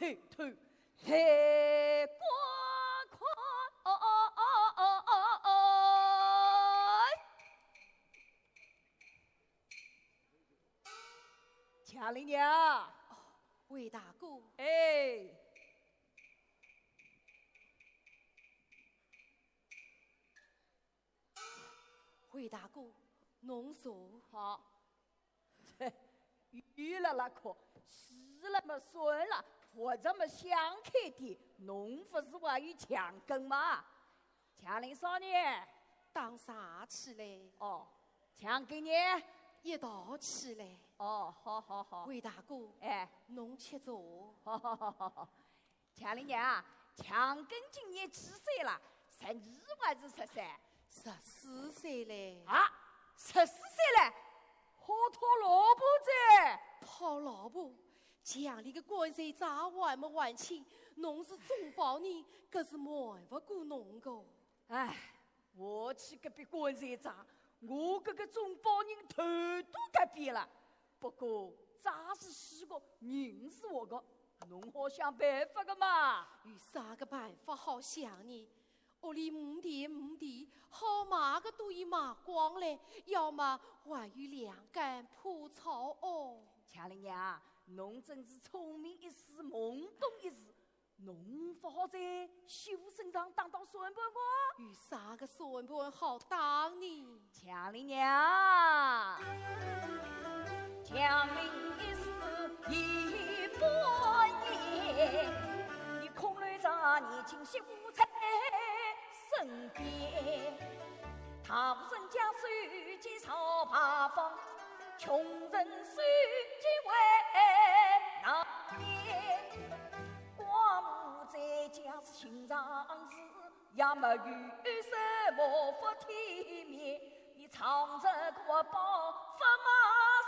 来过快，强林娘，魏大哥，哎，魏大哥，侬说好，遇了那个，是那么顺了，我这么想开的，侬不是我与强根吗？强林少年，当啥去嘞？哦，强根呢？一道去嘞。哦，好好好。魏大哥，哎，侬且坐。好好好好好。强林娘，强根今年几岁了？12还是13？14岁嘞。啊，14岁了，好讨老婆子。讨老婆？家里的官司咋还没还清？侬是中保人，可是瞒不过侬的。哎，我去隔壁官司账，我这个中保人头都隔壁了。不过咋是许个人是我的，侬好想办法的嘛。有啥个办法好想呢？屋里5地好卖的都已卖光了，要么还有2杆破草哦。强林娘，侬真是聪明一时，懵懂一时。侬不好在秀身上当到算盘吗？有啥个算盘好当呢？强林娘，强林一时一百年，你空留着年轻秀才身边，他无身将手机朝八方，穷人手机为哪边？寡母在家是寻常事，也没有什么不体面。你藏着个宝发马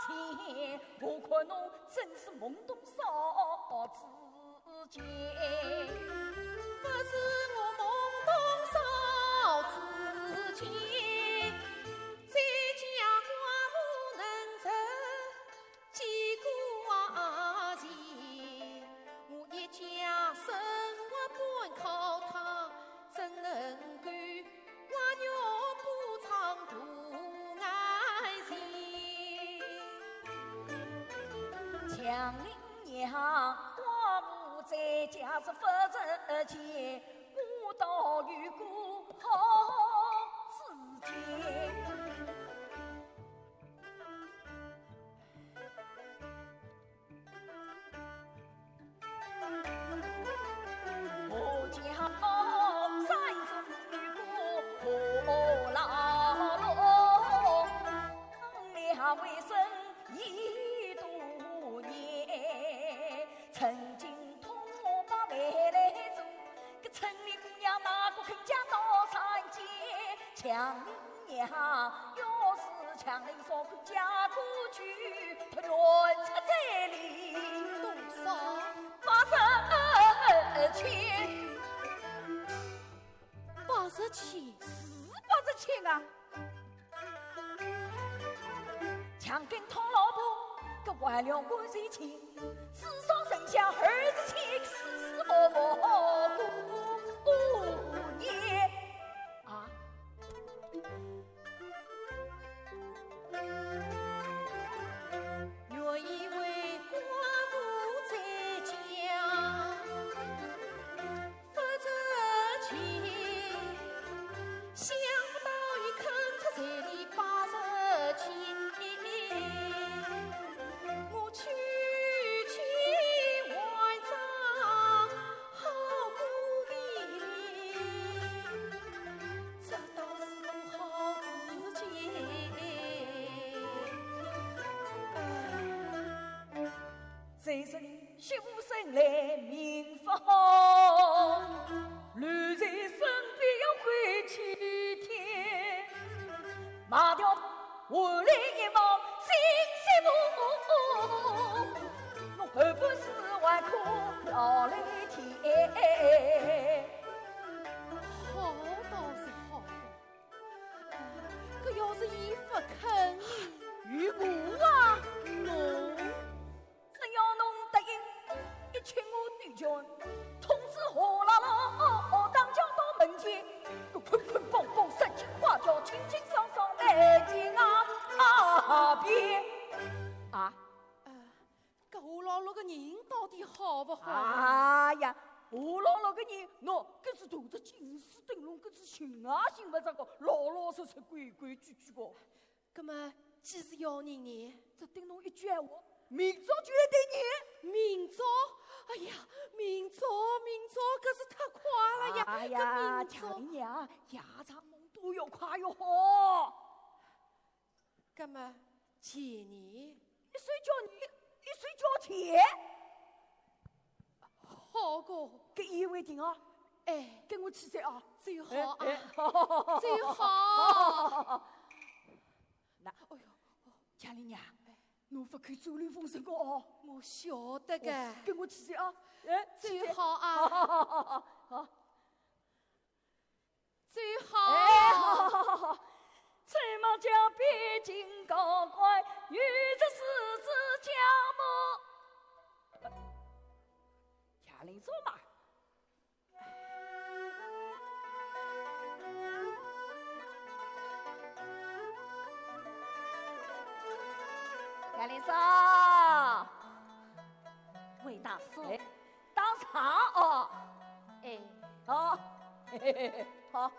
前，我看侬真是懵懂少之间。不是我懵懂少之间，在家寡妇能成几个钱，我一家生活本靠他，怎能够花鸟不长途爱情？强林娘，寡母在家是不值钱，我倒有个好知见。我家山中有个老龙，当了为生已多年，曾经通把回来做，个村里姑娘哪个肯嫁到山间？强林娘要是强林少肯嫁过去，他乱出在里多少80千？80千，480千啊！强根讨老婆，个还了官税钱，至少剩下20千，死活过年啊！原以为寡妇在家不值钱，想不到已坑出彩礼80千。我区区万丈好过你，这倒是个好知见。谁说你修身来命不好，乱在身边要回去天，马条换来一望心塞我何不是还可老来天？好倒是好，可要是伊不肯，与我啊，侬只要侬答应，一切我都叫好不好？哎呀，我老老个人，喏，搿是头着金丝灯笼，搿是寻啊寻勿着个，老老实实、规规矩矩个。葛么，既是要人呢？只等侬一句闲话，明朝就来对明朝，哎呀，明朝，可是太快了呀！哎呀，搿明朝强姨娘，夜长梦多要快要好。葛么，前年一岁叫你，一岁叫钱，好个，搿一为定啊！哎，跟我去噻啊！最好哎啊，最好。那，哎哟，强姨娘，侬不可以走漏风声个哦。我晓得个，跟我去噻啊！哎，最好啊，好，最好。哎，好。翠毛江边金高官，玉子狮子家母。家里做嘛？家里说，魏大嫂，哎，当场哦，哎，好，嘿嘿嘿，好。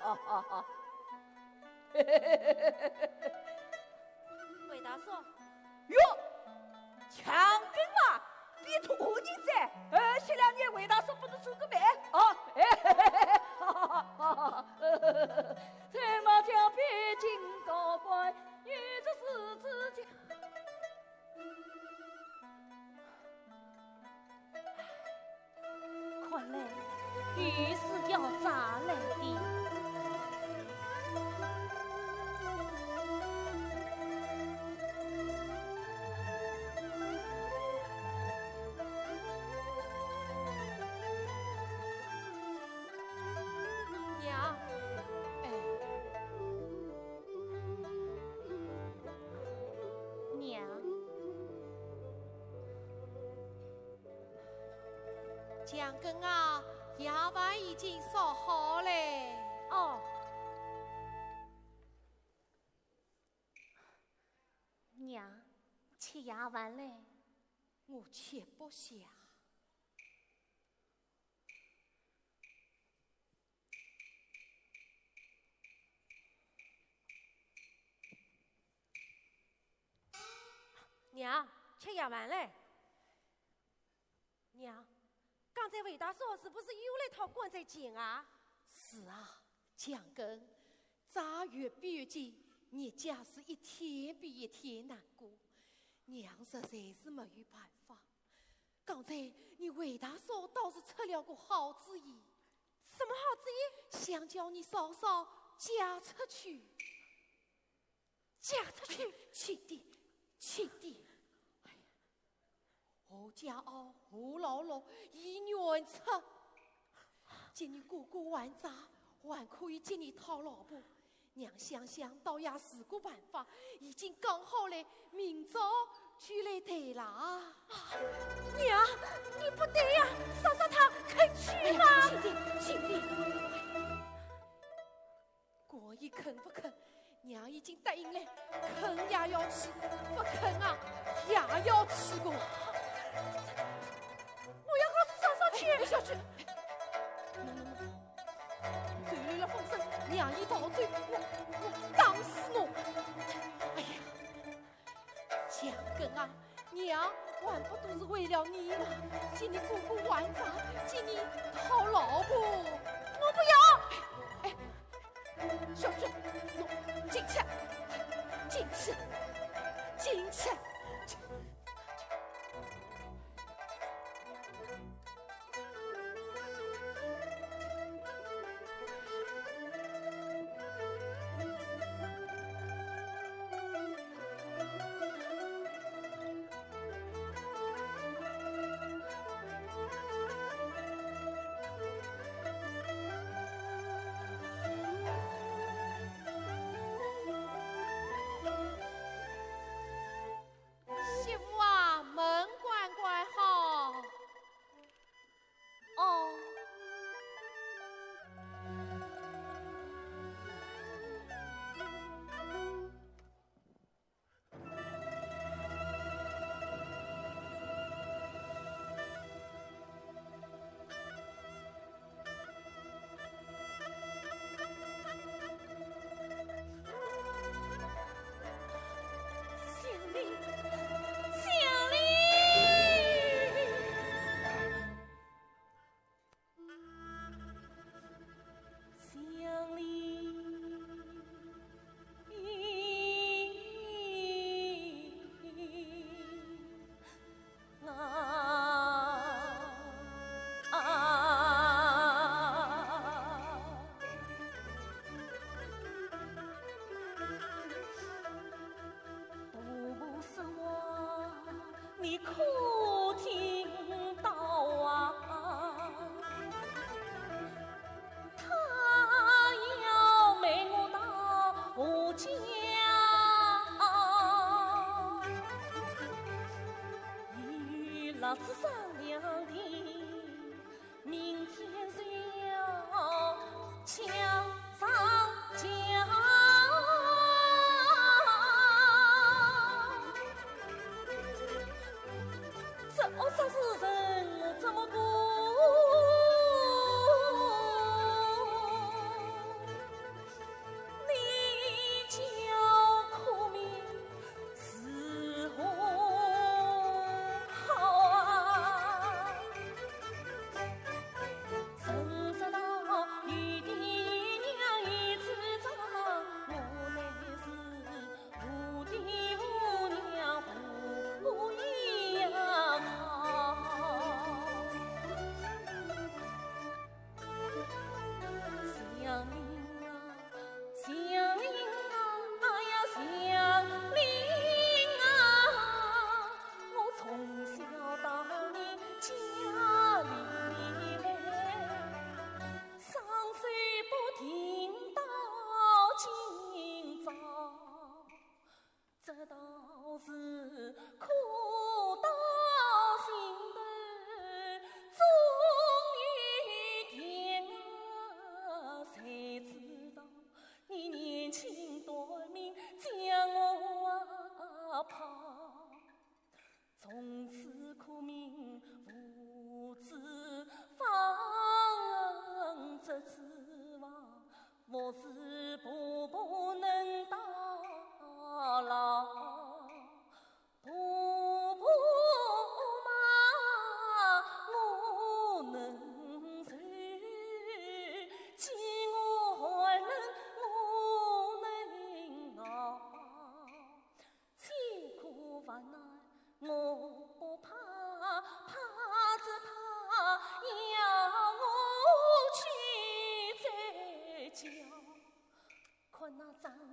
魏大嫂，哟，强根嘛，比土人噻。前2年魏大叔不能做个媒啊，好。在马江边金高官，女子狮子家。看来雨是要砸来的。娘，哎，娘。姜根啊，夜饭已经烧好嘞。哦，娘，吃夜饭嘞。我吃不下。娘，吃夜饭嘞。娘。刚才魏大嫂是不是又来讨棺材钱啊？是啊，姜根，腊月比月间，日家是一天比一天难过，娘实在是没有办法。刚才你魏大嫂倒是出了个好主意。什么好主意？想叫你嫂嫂嫁出去。嫁出去？轻点。我家哦，我姥姥已愿出，今年过过完账，还可以接你讨老婆。娘想想，倒也是个办法，已经讲好了，明早就来谈啦。娘，你不对呀，嫂嫂她肯去吗？轻点。果一肯不肯？娘已经答应了，肯也要去，不肯啊也要去个。我要告诉嫂嫂去，小去。最后了风声，娘一到嘴，我打死侬！哎呀，姜根啊，娘还不都是为了你吗？今年过过完账，今年讨老婆，我不要！哎，小去，侬进去。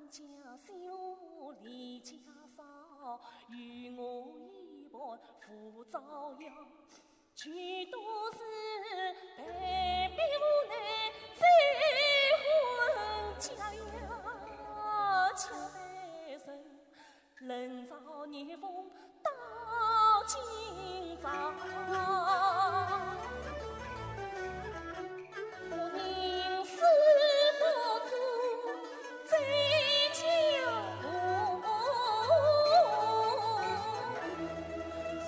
家小，离家少，与我一伴赴朝阳。全都是陪伴无奈再婚嫁呀，恰待人冷嘲热讽到今朝。我宁死不做贼江湖。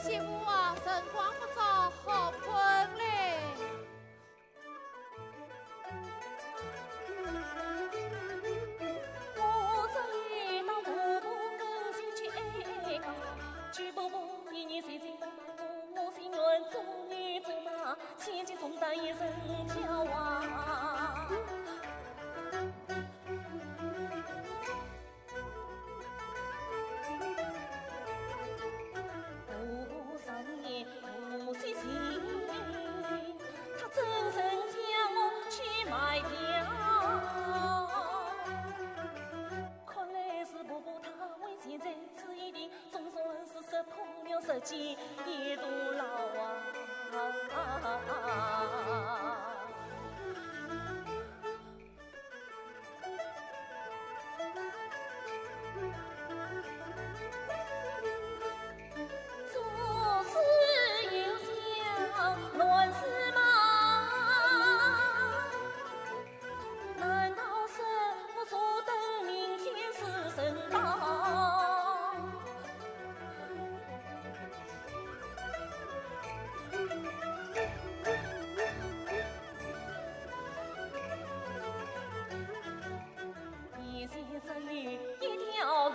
媳妇啊，辰光不早，好困嘞。我这一当婆婆跟前去哀讲，举婆婆一年岁岁帮我，我心愿做女做马，千金重担一身飘啊。婆上年无心情，她真诚将我去卖掉。看来是婆婆她为钱财，此一定总算是识破了世间一肚牢啊。做事又像乱世马，难道是我坐等明天是神道？人生只有一条路，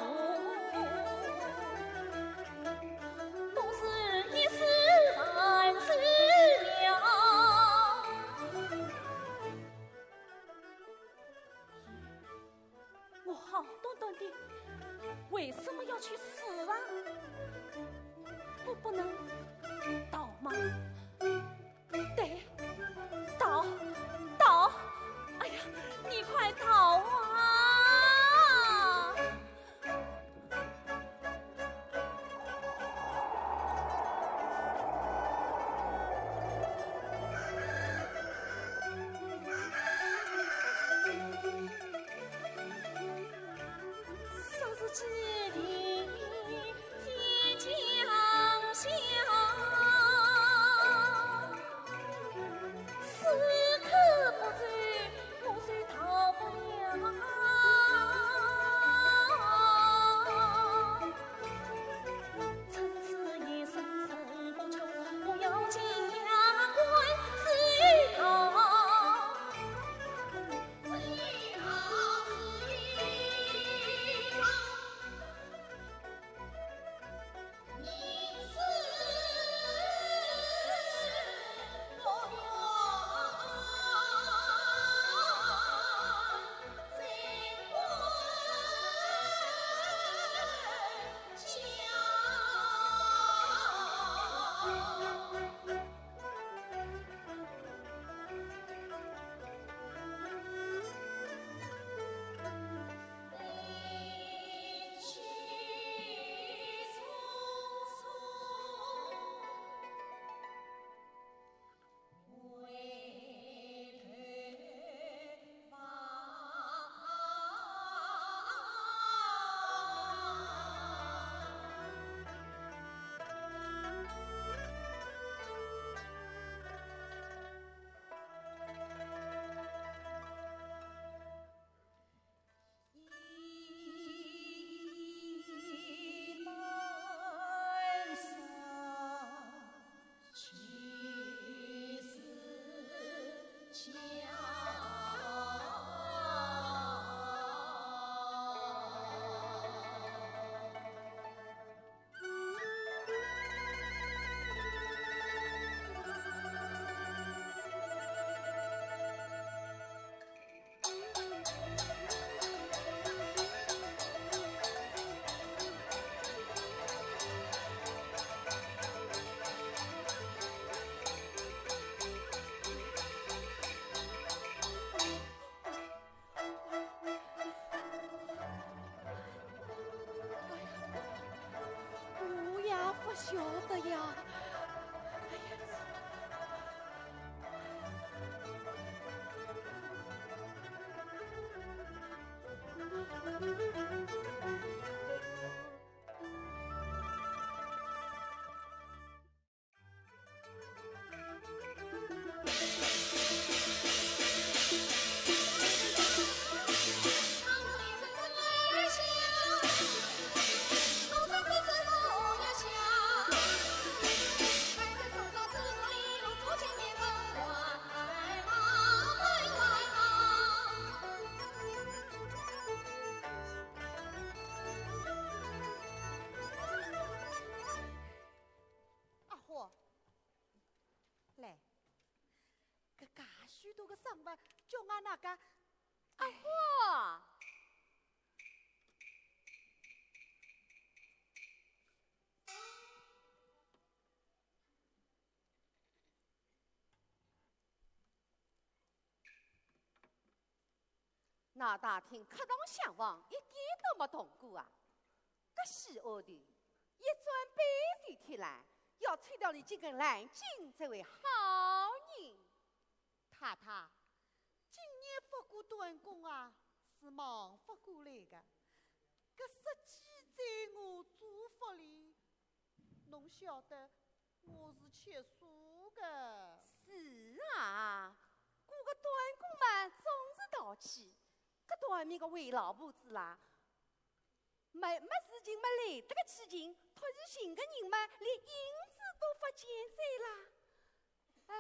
都是一世凡事了。我好端端的，为什么要去死啊？我不能逃吗？对，逃！哎呀，你快逃啊！上次之地天将降，的呀！许多个生物叫俺那个阿花，那大厅客堂相望，一点都没动过啊！搿西欧的，一转杯水天来，要吹掉你这个蓝鲸这位好人。太太，今年发过短工啊，是忙发过来的。搿实际在我祝福里，侬晓得我是吃素的。是啊，过个短工嘛，总是淘气。搿短面个为老婆子啦，没事情没来得个起劲，托是寻个人嘛，连银子都不见在啦。哎，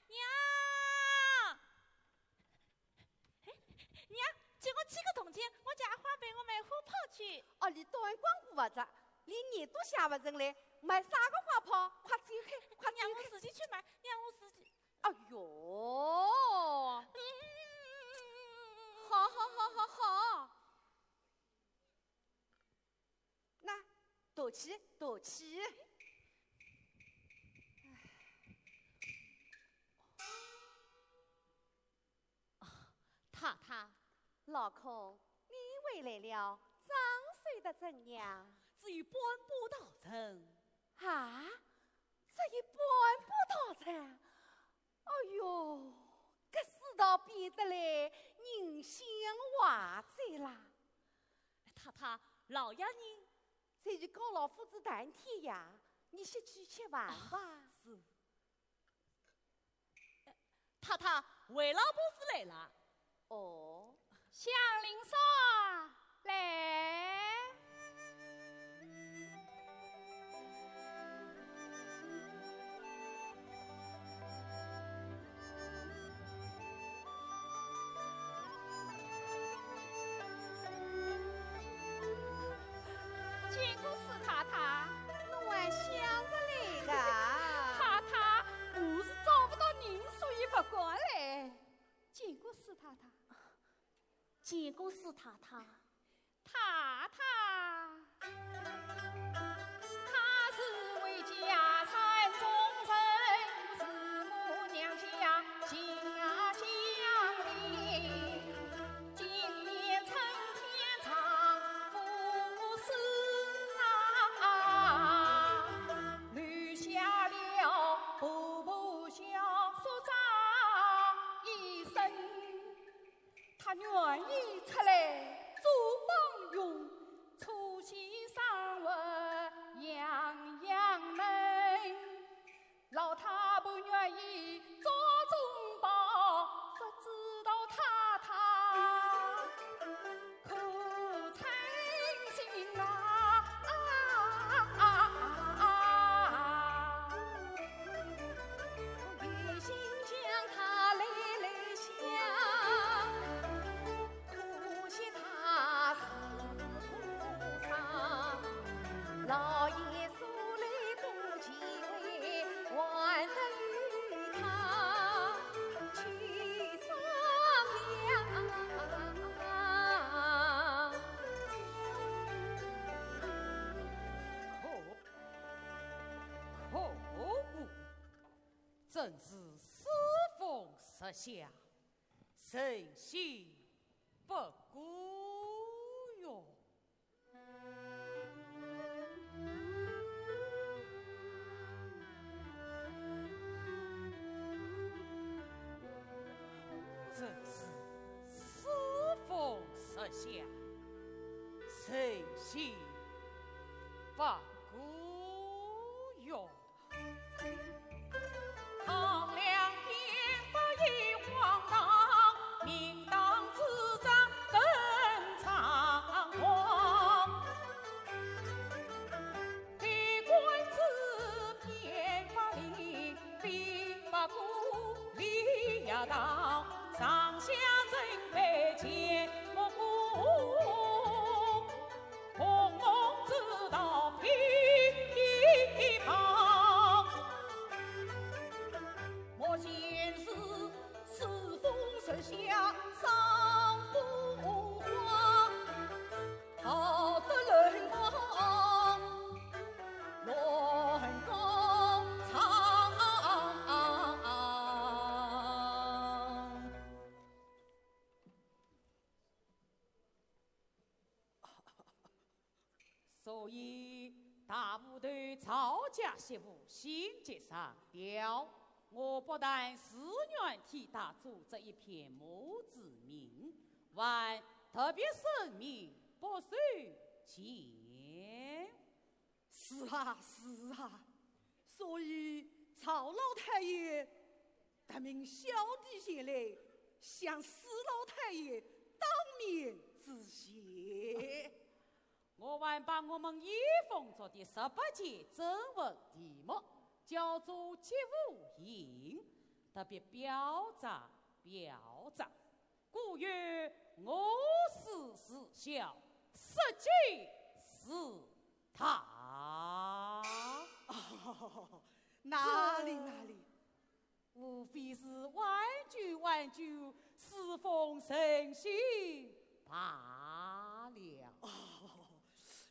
娘，娘，借我几个铜钱，我家花陪我买花炮去。哦，你短光顾不着，连眼都下不成来，买啥个花炮？快走开，快走让我开！自己去买，让我自己。哎哟，好，那躲起。太太，老公，你回来了，账算得怎样？至于半步到成。啊，这一半不到成。哎哟，搿世道变得来人心惶哉啦！太太，老爷人再去告老夫子谈天呀，你先去吃饭吧。是。太太，韦老伯父来了。哦，祥林嫂来。见过四太太，侬还想着来个？太太，我是找不到人，所以不过来。见过四太太，见过四太太。太太，他是为家山忠臣，是我娘家家乡里。今年春天长赋诗啊，留下了步步小说章一生。他愿意出来做帮佣，出席上文样样美。老太不愿意做中保，不知道太太可诚心一心将他来想。可惜他是菩萨，老爷素来多忌讳，还得与他去商量。可恶！真是世风实下，神心不古哟。心不孤勇。唐梁变法已荒唐，明当自长更仓皇。给官子变法令，非不顾理要当，上下准备皆莫顾。孔孟之道噼旁，我见是世风日下，上风华，好得人光，乱高长。所以大部队曹家媳妇心结上吊，我不但自愿替他做这一片墓志铭，还特别声明不收钱。是啊，是啊，所以曹老太爷特命小弟前来向史老太爷当面致谢。我还把我们一封做的18节征文题目叫做《节物营》，特别表彰。故曰：我是小，实际是他。哪里，无非是挽救侍奉神仙罢了。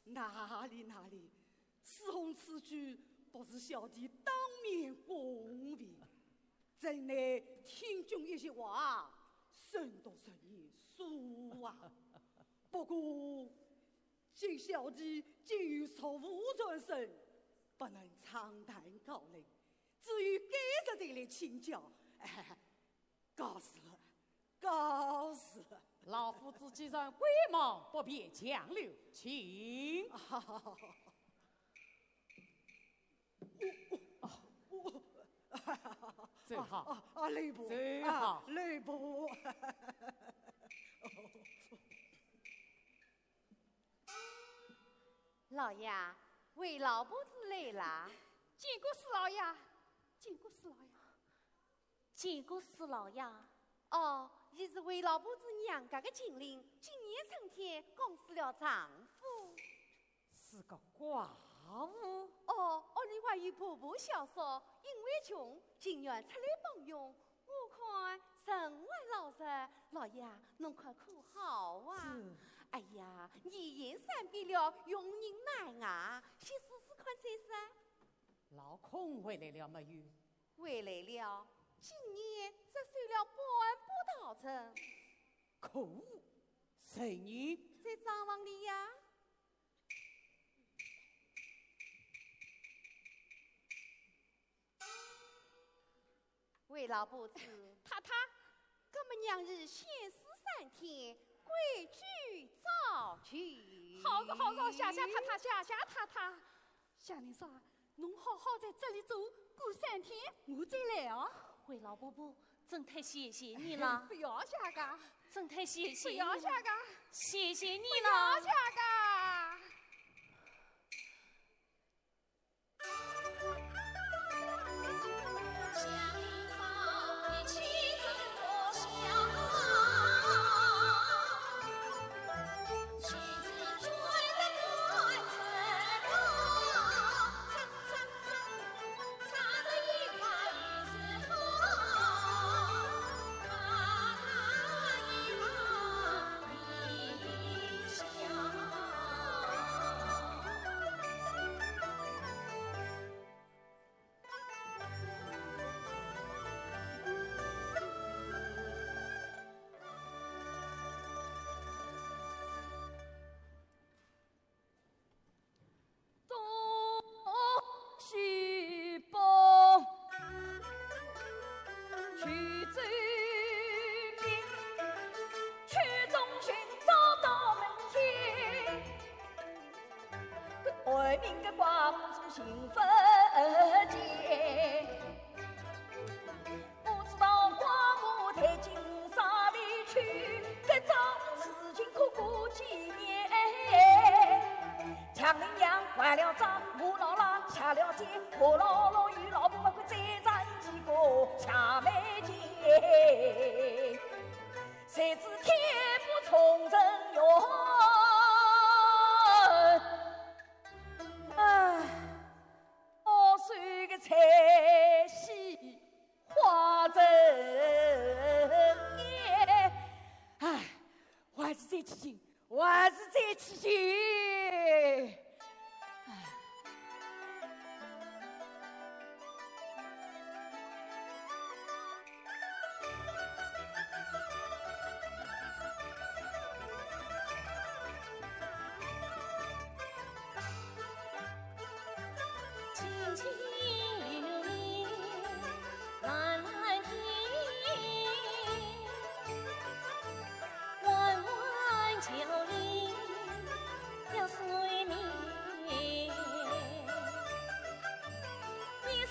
哪里，史红此举不是小弟当面恭维，真乃听君一席话，胜读10年书啊。不过今小弟竟有错误转身，不能长谈高论，至于该日再来请教。告辞。老夫子既然归忙，不便强留，请。最好。累不？最好。累不？老爷，为老婆子来啦。见过史老爷，见过史老爷。见过史老爷。哦，伊是为老婆子娘家的亲邻，今年春天刚死了丈夫，是个寡妇。哦，屋里还有婆婆小嫂，因为穷，情愿出来帮佣。我看人还老实，老爷侬快看好啊！哎呀，年颜三变了，用人难啊！先试试看再说。老孔回来了没有？回来了。今年只收了半把稻城。可恶！谁人？在账房里呀。为老婆子，太太，我们娘日限时3天，规矩照去。好个，谢太太。夏令说，侬好好在这里住，过3天我再来哦。回老婆婆，真太谢谢你了。不要谢个，真太谢谢你不要谢个，谢谢你不了。要谢个。一对面的寡妇是幸福节。不知道寡妇抬进啥里去，这桩事情可过几年。强邻娘还了账，我老拉下了街，我老老与老婆会再战几个下眉间。谁知天不从人愿，我算个彩戏化成烟。我还是再起劲，我还是再起劲。轻轻流年，蓝蓝天，弯弯桥里有水面。一人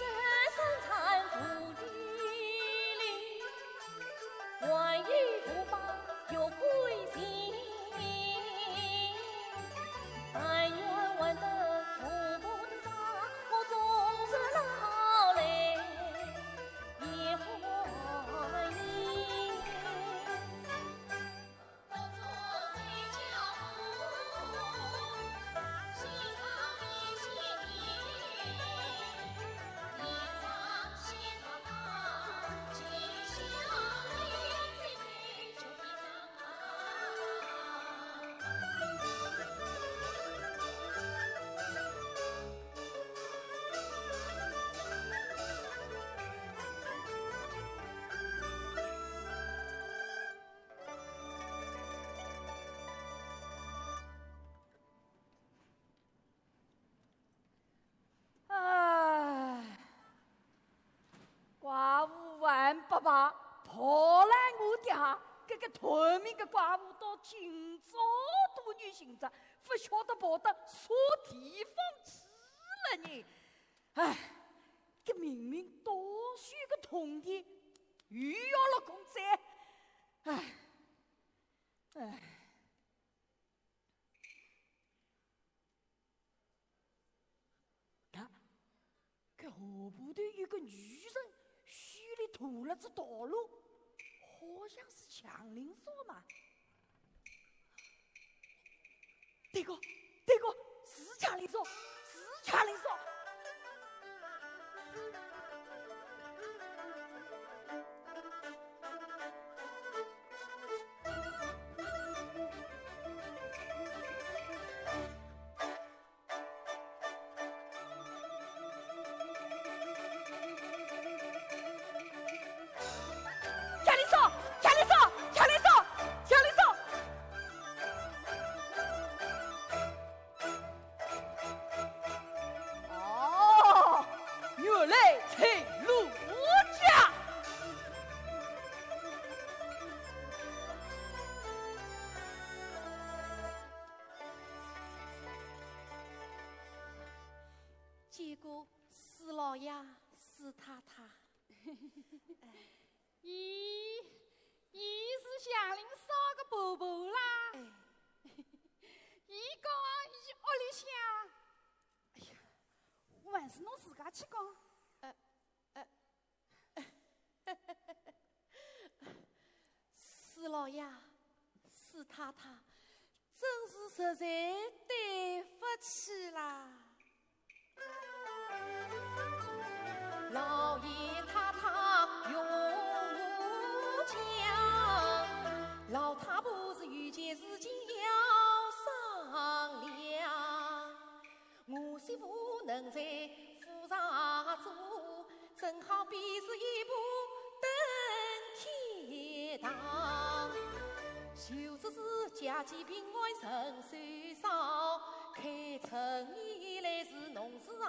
生产富裕里，万一福报有归心。但愿玩得苦不的长，我总是老泪也欢迎。我坐在脚步，心好一些年，一张心好大，今宵你最美就一张。寡妇万爸爸破烂我家，这个屯面的寡妇到今朝都女性子，不晓得跑到啥地方去了呢？这明明多许个童年，又要了公债，这河部头有个女人，虚里堵了这道路，好像是强邻所嘛。对个，是强邻所，是强邻所。结果史老爷、史太太，伊是祥林嫂个婆婆啦。伊讲伊屋里向，哎呀，我还是侬自家去讲。史老爷、史太太，真是实在对不起啦。老爷太太用我讲，老太婆是有件事情要商量。我媳妇能在府上做，正好比是一步登天堂。就只是家境平安人算少，开春以来是农事也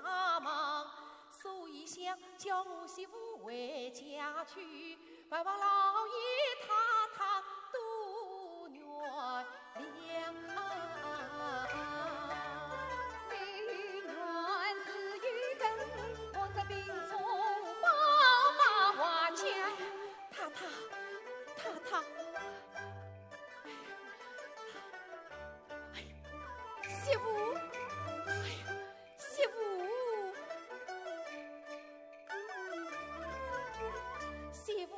忙。所以想叫我媳妇回家去，拜望老爷太太多原谅。三媳妇，哎呀，媳妇，媳妇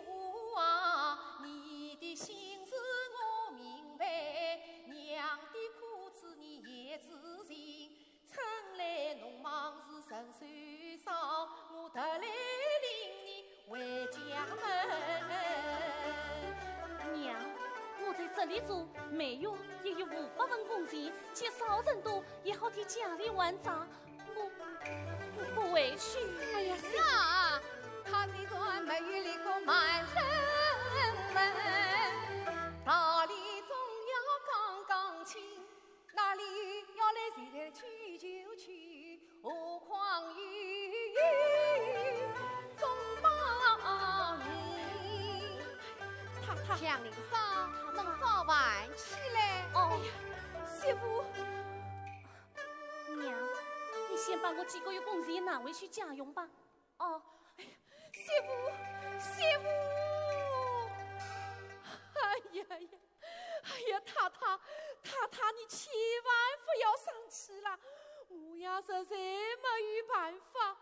啊，你的心事我明白，娘的苦楚你也知情。春来农忙是陈水上，我特来领你回家门。娘，我在这里做，每月也有500文工钱，钱少人多也好替家里还账。我不回去。哎呀，是啊，他这段没有那个满身门，道理总要讲清，哪里要来随便去就去，何况有总帮你。他乡邻上能早晚起来。哦，媳妇，娘，你先把我几个月工钱拿回去家用吧。哦，媳妇，媳妇，哎呀呀，哎呀，太太，你千万不要生气了，我呀实在没有办法，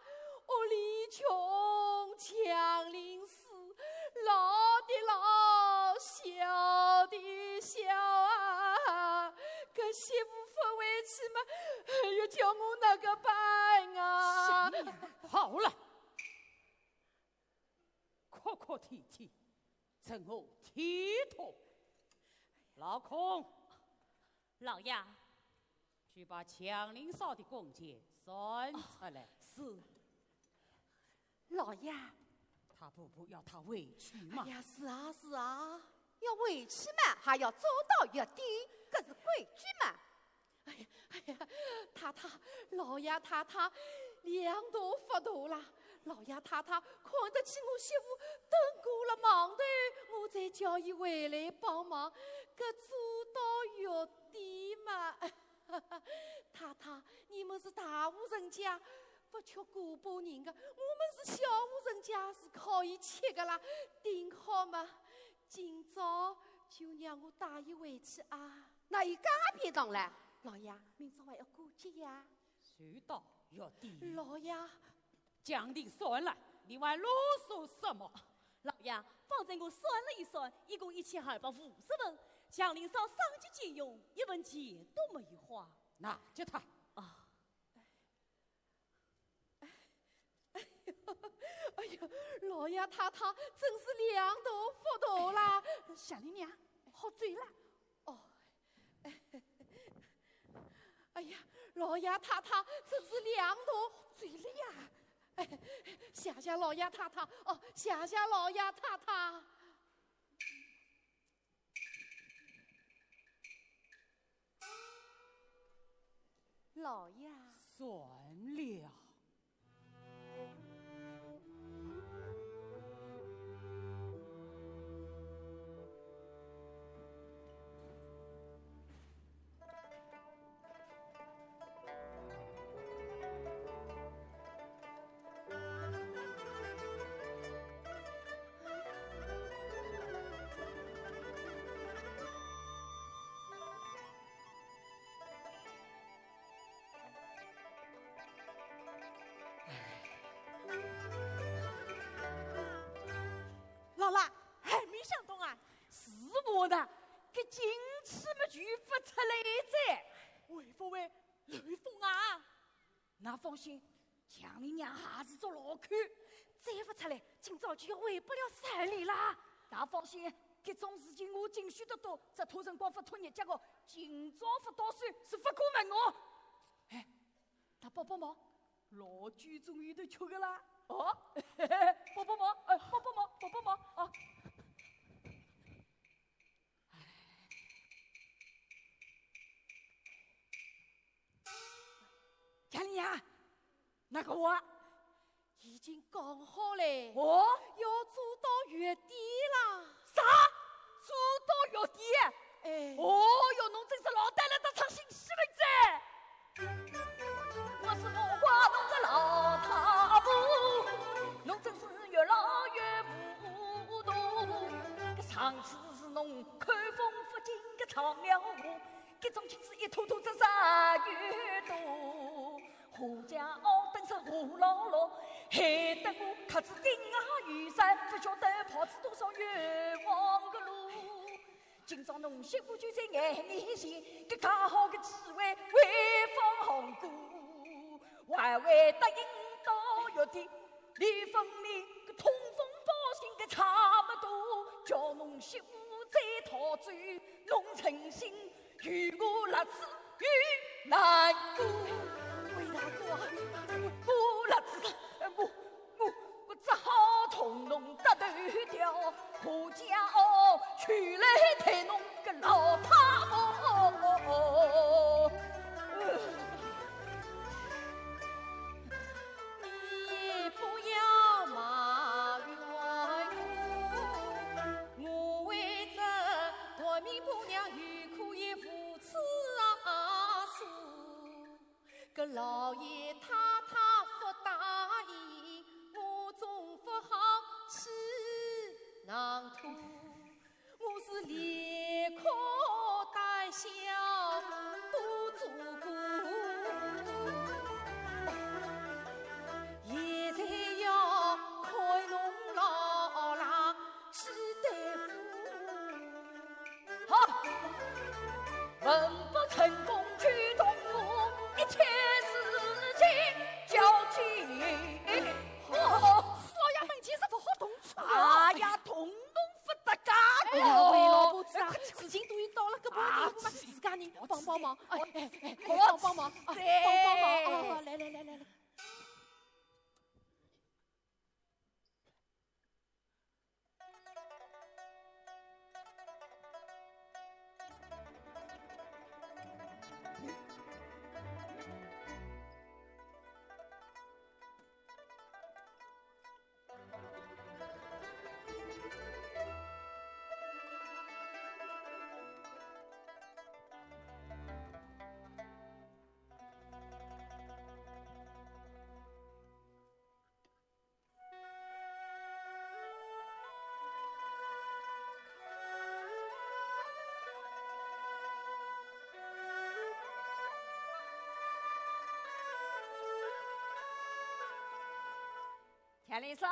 屋里穷，强邻死，老的老，小的小啊，搿媳妇不回去嘛，哎呀，叫我哪个办啊？好了，哭哭啼啼，趁我体统。老孔，老爷，去把强邻嫂的工钱算出来。是。老爷，他婆婆要他回去嘛？哎呀，是啊是啊，要回去嘛，还要做到约定，搿是规矩嘛。哎呀，太太，老爷太太，两大发大啦。老爷太太看得起我媳妇，等过了忙头，我再叫伊回来帮忙，搿做到约定嘛。太太，你们是大户人家，不缺过把人的，我们是小户人家，是可以吃的啦。订好嘛，今朝就让我带伊回去啊。那伊介便当了，老爷，明朝还要过节呀。知道约定。老爷，讲定算了，你还啰嗦什么？老爷，反正我算了一算，一共1250文，强邻嫂上级借用1文钱都没有花。那就他啊！哎呀，老爷太太真是两大福大啦！小丽娘，喝醉了。哦，哎呀，老爷太太真是两大醉了呀！哎，谢谢老爷太太，哦，谢谢老爷太太。老爷，算了。老啦，还没想到啊，是我的，这金翅么就发出来噻。为何为雷锋啊？那放心，强邻娘还是做牢看，再不出来，今朝就要回不了山里啦。那放心，这种事情我经许得多，这土辰光不托日脚的，今朝不打算是不可问我。哎，那帮帮忙，老居终于都吃个啦。哦，帮帮忙，帮帮忙，帮帮忙啊！强邻娘，那个我已经讲好嘞，哦，要做到月底啦。啥？做到月底？哎，哦哟，侬真是老带来的唱新戏了噻！我是不挂侬个老太婆，侬真是越老越糊涂。这上次是侬看风不进个唱了我，这种情事一拖拖着上越多，胡家傲等是胡老老，害得我克子顶啊雨伞，不晓得跑子多少冤枉的路。今朝侬媳妇就在眼面前，这介好的机会为放红姑，还会答应到月底，离分明个通风报信的差不多，叫侬媳妇再逃走，侬诚心与我辣子与难过。魏大哥啊，我辣子我只好同侬搭头调，何家哦娶来抬侬个老太婆。你不要埋怨我为这夺命婆娘有苦也付出数，个老爷太太不答应，我总不好气囊吐，我是连哭带笑都做过。现在要开侬老郎西大夫，好，文不成功去动我，一切事情交给我。少爷们前是不好动粗哎呀，动动不得哎干呀，魏老哦！婆子啊，事情都已到了搿把地步了，自家人帮帮忙，帮帮忙，我帮帮忙，来来来来来。田丽莎，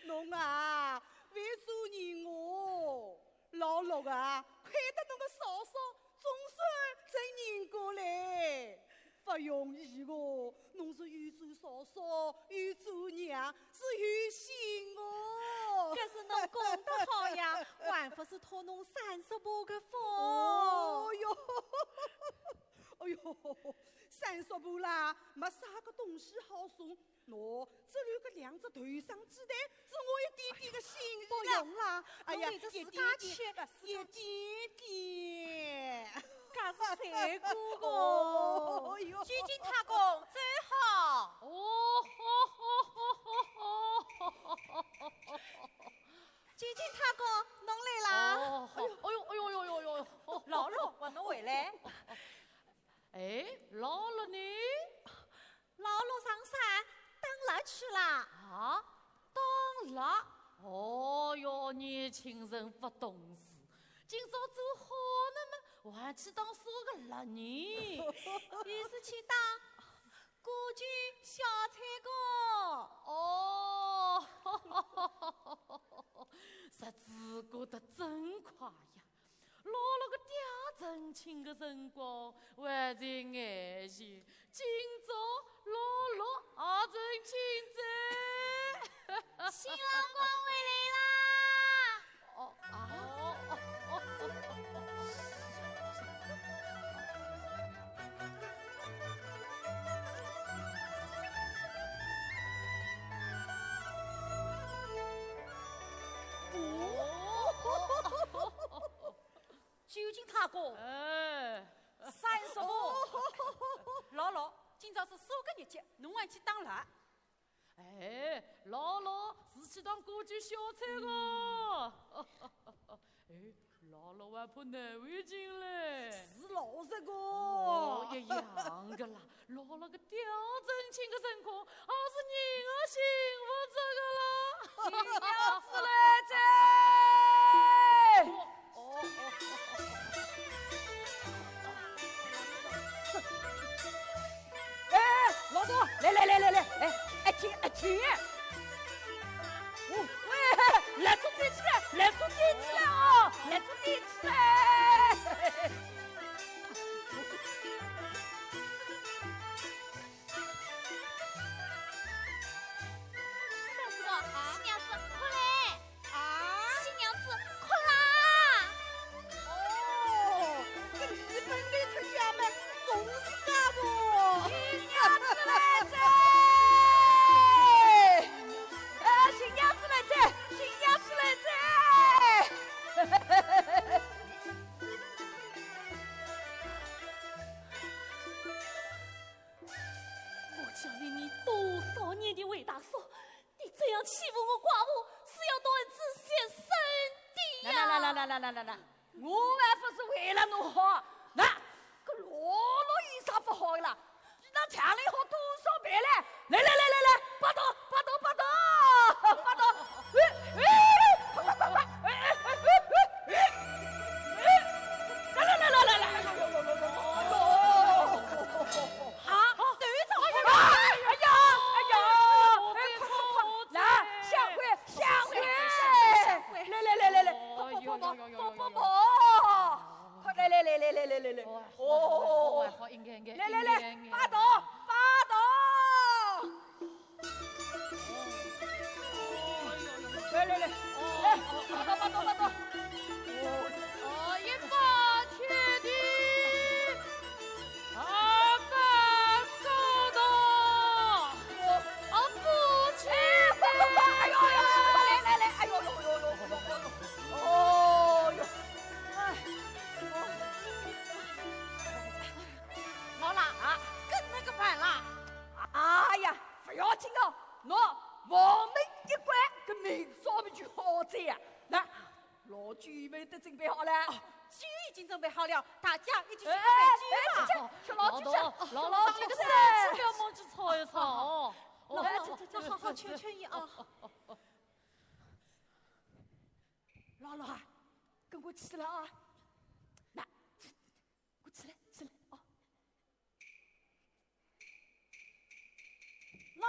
侬啊，为做人哦，老陆啊，亏得侬个嫂嫂总算成人过来，不容易哦。侬是有做嫂嫂，有做娘，是有心哦。可是侬讲得好呀，还不是托侬30伯个福。哦哟，哎呦，30步啦，没啥个东西好送。喏，只有个2只头上鸡蛋，是我一点点的心意不啦。用啦，哎呀，侬自一家点吃，点，一点点。可是谁哥哥？哦哟，鞠金太公最好。鞠金太公，侬来啦？哦，好，哎呦，哎呦，呦呦呦呦，老陆，问侬回来。哎，老了呢？老陆上山当了去啦。啊，当了。哦哟，年轻人不懂事，今朝走好了嘛，还去当啥个辣人？你是去当歌剧小菜哥？哦，日子过得真快呀！老了个嗲成亲的辰光还在眼前，今朝老了也成亲在。新郎官回来啦！哦啊究竟他哥哎，30步，老老，今朝是啥个日节？侬还去当了？哎，老老是去当歌剧小菜个。哎，老老还怕难为情嘞。是老实个。哦，一样的啦。老了个吊真情的辰光，也是人的幸福这个啦。新娘子来着。哎，老总，来，停！喂，来坐电起来啊！来坐电起来！新娘子快来！啊？新娘子快啦！哦，这离婚的出家们总是干部。新娘子来着！新娘子来着！我教了你多少年的韦大嫂，你这样欺负我寡妇，是要断子先生的呀！来，我还不是为了侬好，那个老有啥不好的啦？那强里好多少倍嘞？来，八刀，好，应该。来，八刀！来，八刀！哦，一把铁的，二把高刀，夫妻哎呦，来，哎呦，哦哟，老啦啊，跟那个办啦！哎呀，不要紧哦，喏，王门一关，跟明早不就好在呀？那老酒们都准备好了。酒已经准备好了，大家一起去哎喝酒吧。吃老酒吃，老几个生气了，忙去炒一炒哦。这好好劝一啊！老啊，跟我起来啊！那，我起来哦。老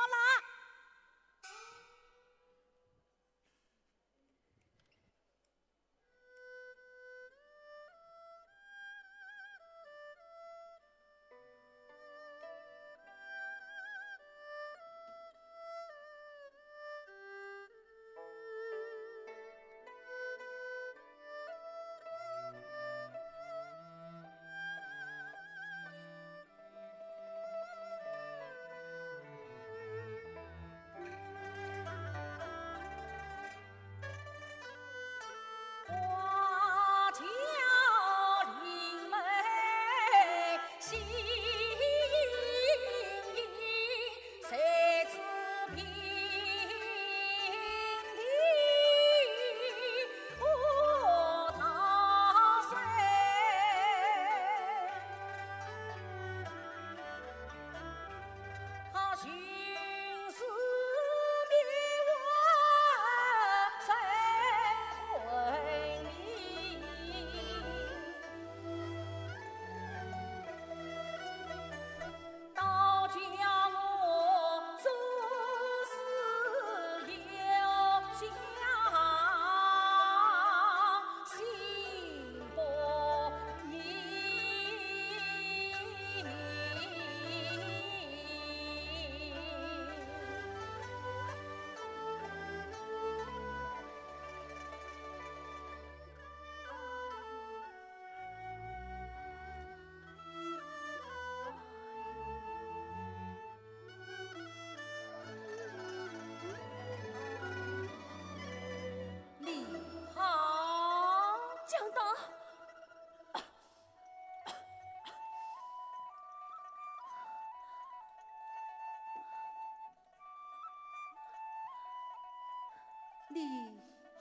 你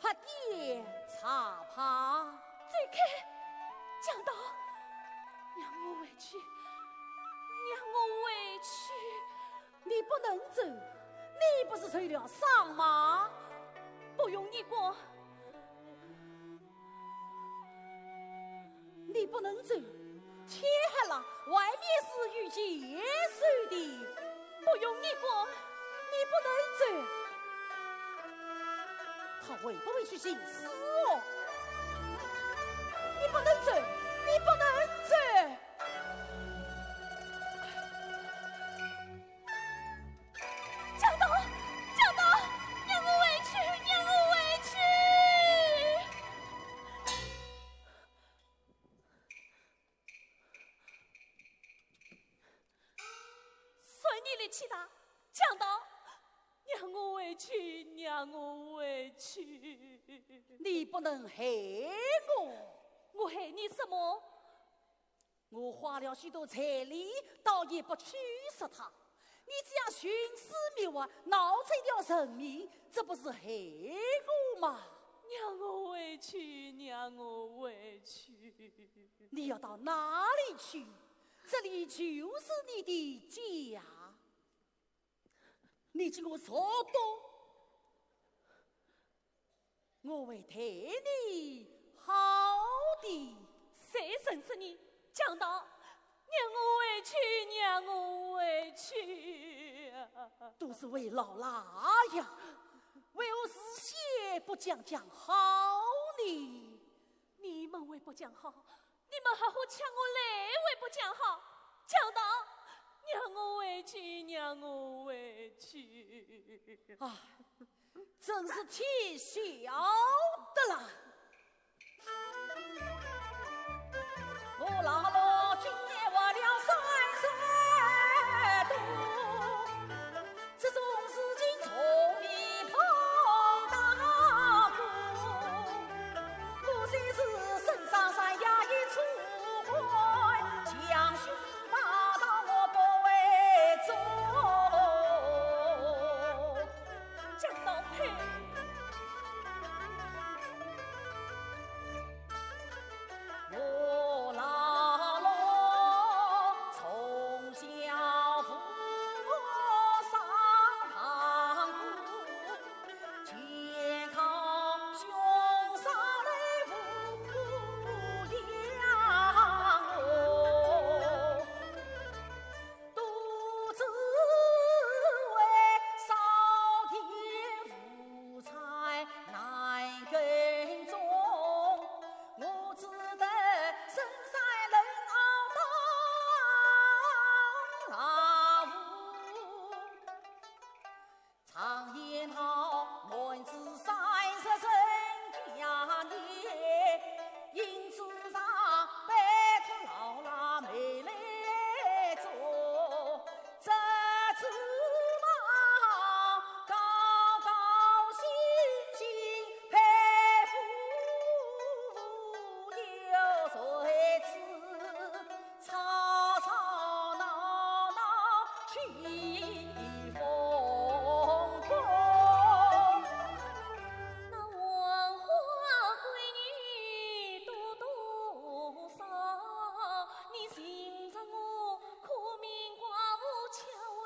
喝点茶吧。再看，蒋导，让我回去，让我回去。你不能走，你不是受了伤吗？不用你管。你不能走，天黑了，外面是遇劫手的。不用你管，你不能走。他会不会去行尸哦？你不能走，你不能走。蒋导，蒋导，让我回去，让我回去。算你力气大，蒋导，让我回去，让我回去。你不能害我。我害你什么？我花了许多财力，倒也不去杀他。你这样徇私密物，闹出一条人命，这不是害我吗？让我回去，让我回去。你要到哪里去？这里就是你的家。你经我所动，我会替你好的。谁认识你，蒋导？让我回去，让我回去。都是为老拉呀，为我事先不讲好呢。你们为不讲好，你们还好抢我来为不讲好，蒋导，让我回去，让我回去。啊，真是天晓得了。我老罗今年活了30多，这种事情从未碰到过。我虽是身上山呀一出坏，强行霸道我不会做。蒋导配。我老罗从小父上堂苦，健康兄嫂来抚养我，独自为少天夫差难耕种。我只得身在人熬当老夫，常言好，男子30成家业，因此上拜托老拉妹来做，这次嘛高高兴兴佩服有谁知吵吵闹闹起风波。那王花闺女多多少，你寻着我苦命寡妇巧为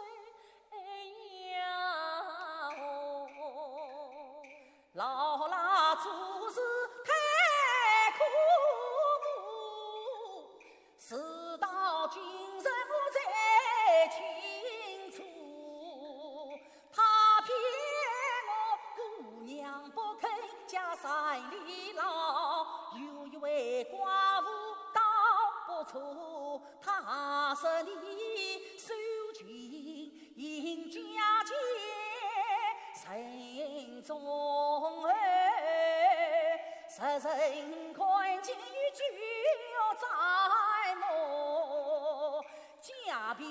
呀哦。老拉做事太苦，事到今日我才清楚，他骗我姑娘不肯家山里老，有一位寡妇倒不错，她是你收进银家界。人中儿，人看见就在我，家贫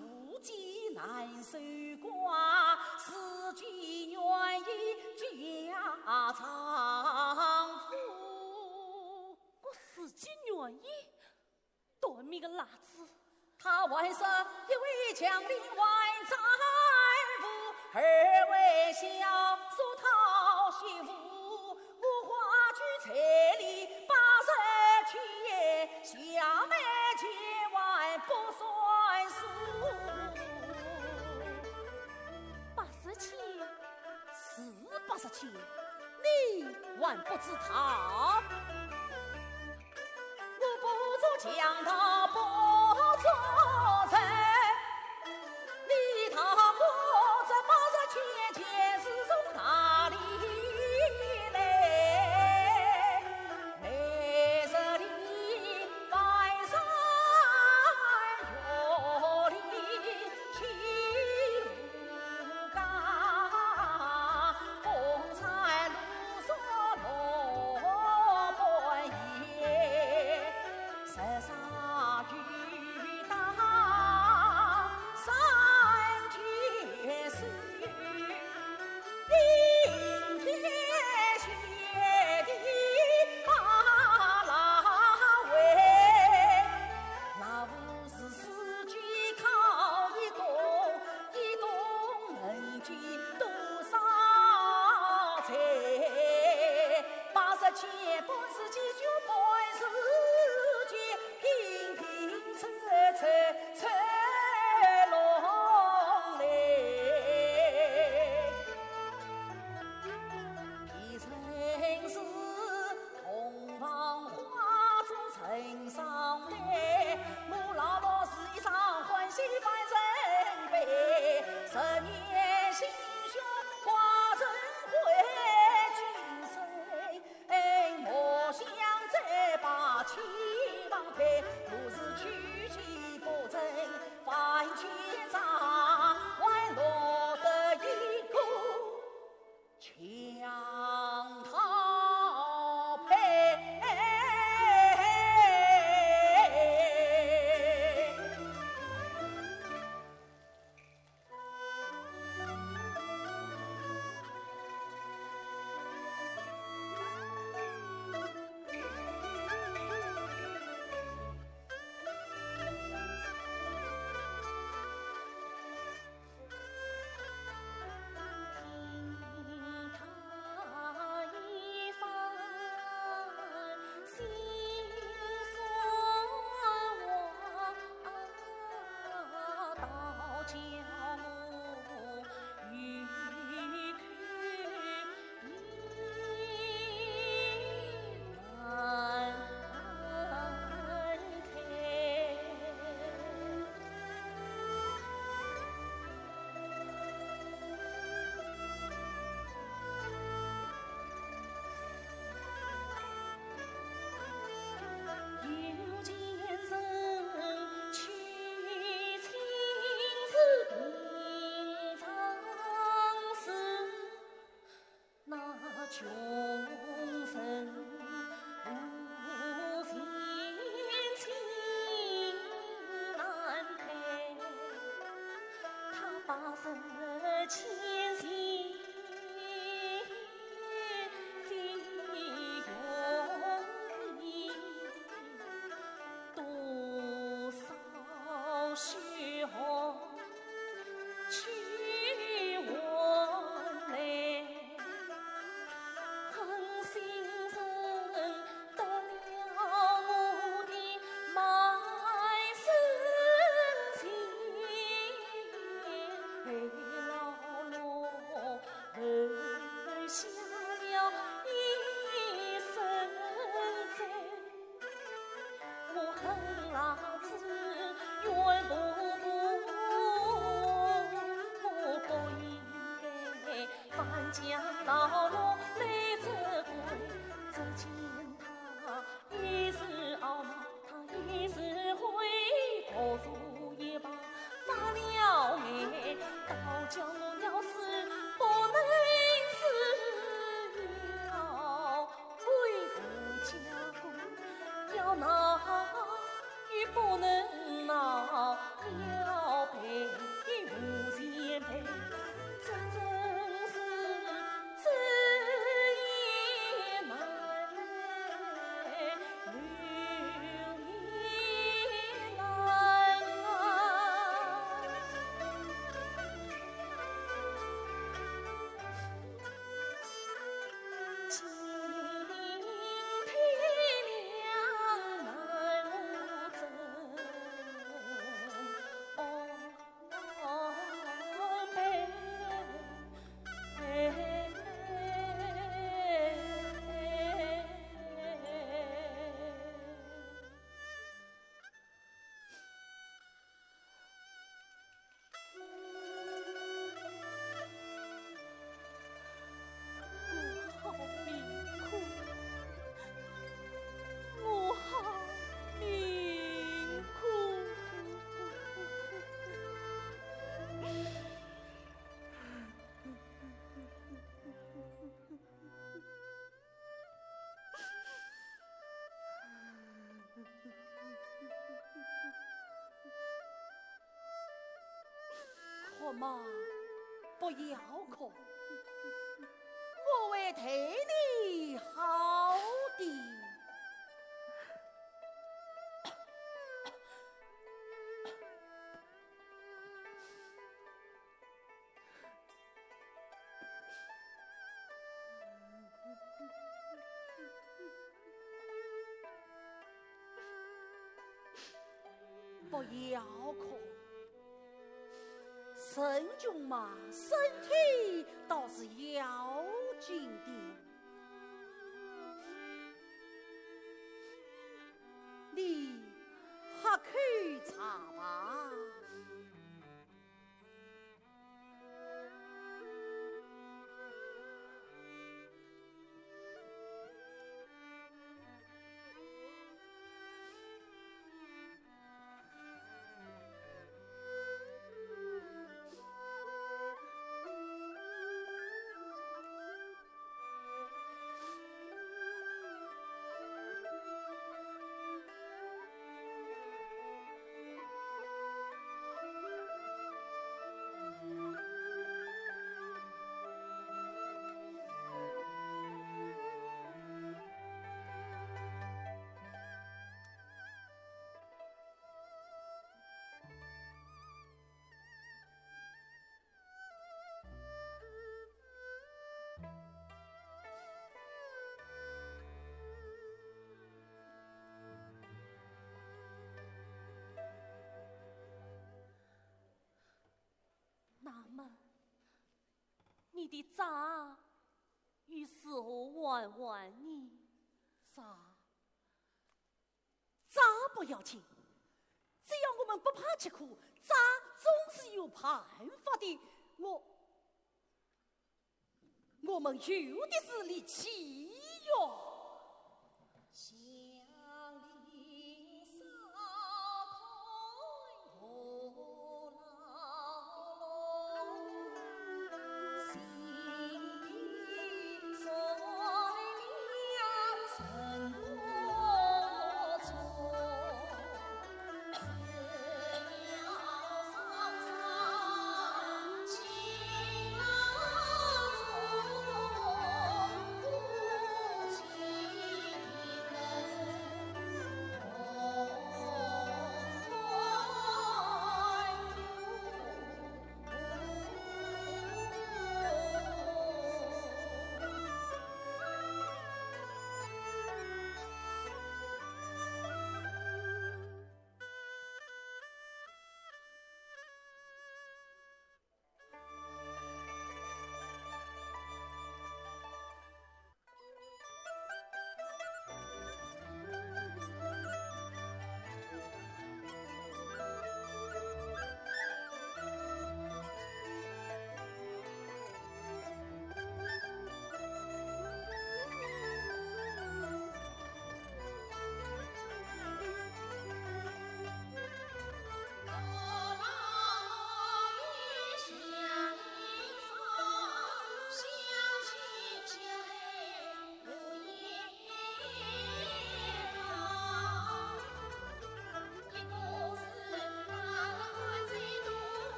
无计难守寡，自己愿意家丈夫。我自己愿意，多米个辣子！他为什一位强力外丈夫，二位小叔讨兄媳妇，我花去彩礼80钱，下妹千万不算数。80钱是80钱，你还不知道？我不如将他剥做成，你他我怎么这钱是从哪里来？每日里翻山越岭去无家，风餐露宿落半夜，十杀雨打三千水，冰天雪地马拉尾，那不是四句靠一动，一动能记多少财？80钱本是几句本是句，平平仄仄仄拢来。皮城市同房花烛城上来，我老老是一场欢喜百人悲，10年心血化成灰，今生莫想再把情郎配，不是娶妻不成犯奸诈，还落得一个强盗配。听他一番心酸话，倒叫我欲哭难开。有钱人娶亲是平常事，那穷人无钱亲难配，他80千心非容易，多少血汗去换来，狠心人么不要哭？我会对你好的。不要哭，圣君嘛，身体倒是要紧的。你还去查吧。那么，你的账与是我还还你？账不要紧，只要我们不怕吃苦，账总是有办法的。我们有的是力气哟。情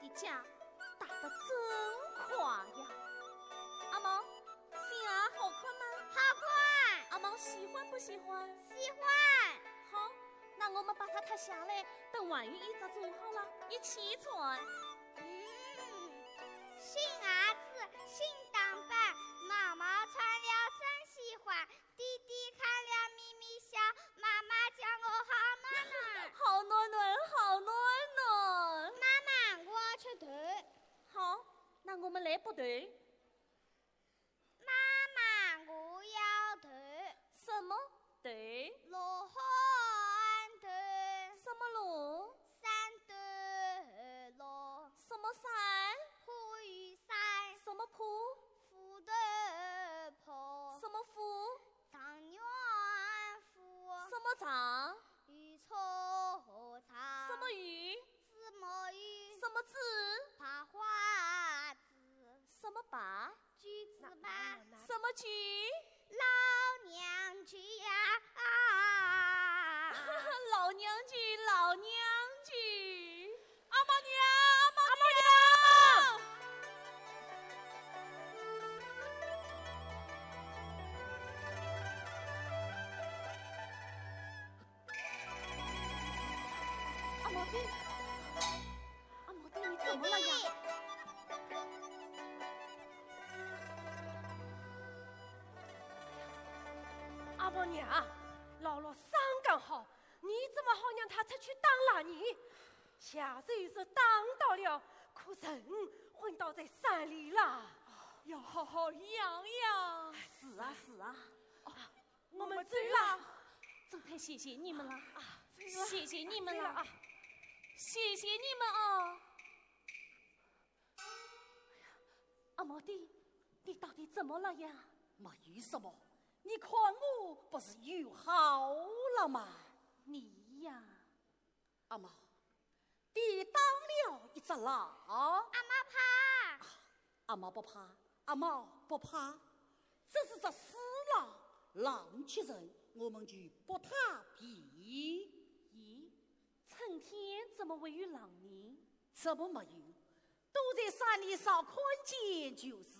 的架打得真快呀！阿毛，心啊好看吗？好看，阿毛喜欢不喜欢？喜欢。好，那我们把它脱下来，等晚雨一早做好了，一起穿。新儿子新打扮，毛毛穿了真喜欢。弟弟看了咪咪笑，妈妈叫我好暖暖。好暖暖，好暖暖。妈妈，我去头。好，那我们来部队。妈妈，我要头。什么队？罗汉头。什么路？山头路。什么山？坡与山。什么坡？斧头坡。什么斧？长远斧。什么长？鱼草长。什么鱼？字母鱼。什么字？爬花子。什么拔？橘子吧。什么橘？老娘橘呀！老娘橘，老娘橘。阿妈娘，阿妈娘。阿毛弟，阿毛弟，你怎么了呀？阿婆娘，姥姥伤刚好，你怎么好让他出去当垃圾？下手是当到了，可人昏倒在山里了，要好好养养。是啊，是啊。我们走了，真太谢谢你们了啊！谢谢你们了啊！谢谢你们啊！阿毛弟，你到底怎么了呀？没有什么，你看我不是又好了吗？你呀，阿毛，你当了一只狼。阿妈怕。阿毛不怕，阿毛不怕，这是只死狼，狼吃人，我们就不太皮。咦，春天怎么会有狼呢？怎么没有？都在山里上看见就是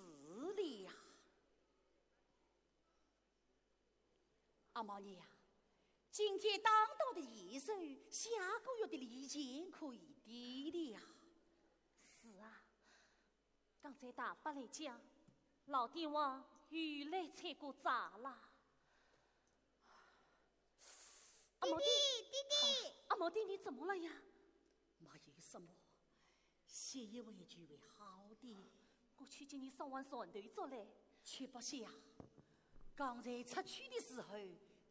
了。阿毛娘，今天当道的验收，下个月的利钱可以抵了。是啊，刚才大伯来讲，老帝王又来采过闸了。阿毛弟，阿毛弟，你怎么了呀？没有什么，歇一会就会好的。我去叫你上碗蒜头做来。吃不下，刚才出去的时候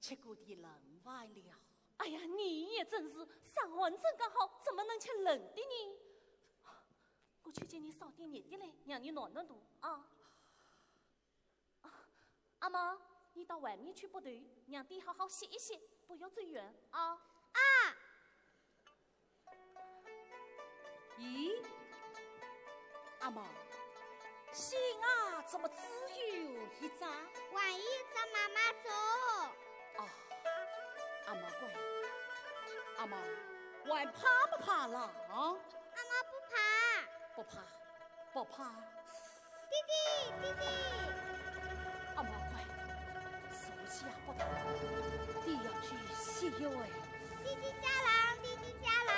吃过的冷饭了。哎呀，你也真是上碗正刚好，怎么能吃冷的呢？我去叫你烧点热的来，让你暖暖肚啊。阿毛，你到外面去部队，让弟好好歇一歇，不要走远啊。咦，阿毛，心啊，怎么只有一张？万一找妈妈走。哦，阿毛乖，阿毛，还怕不怕狼？阿妈不怕。不怕，不怕。弟弟，阿毛乖，手气啊不大，你要去歇一会。弟弟家郎，弟弟家郎。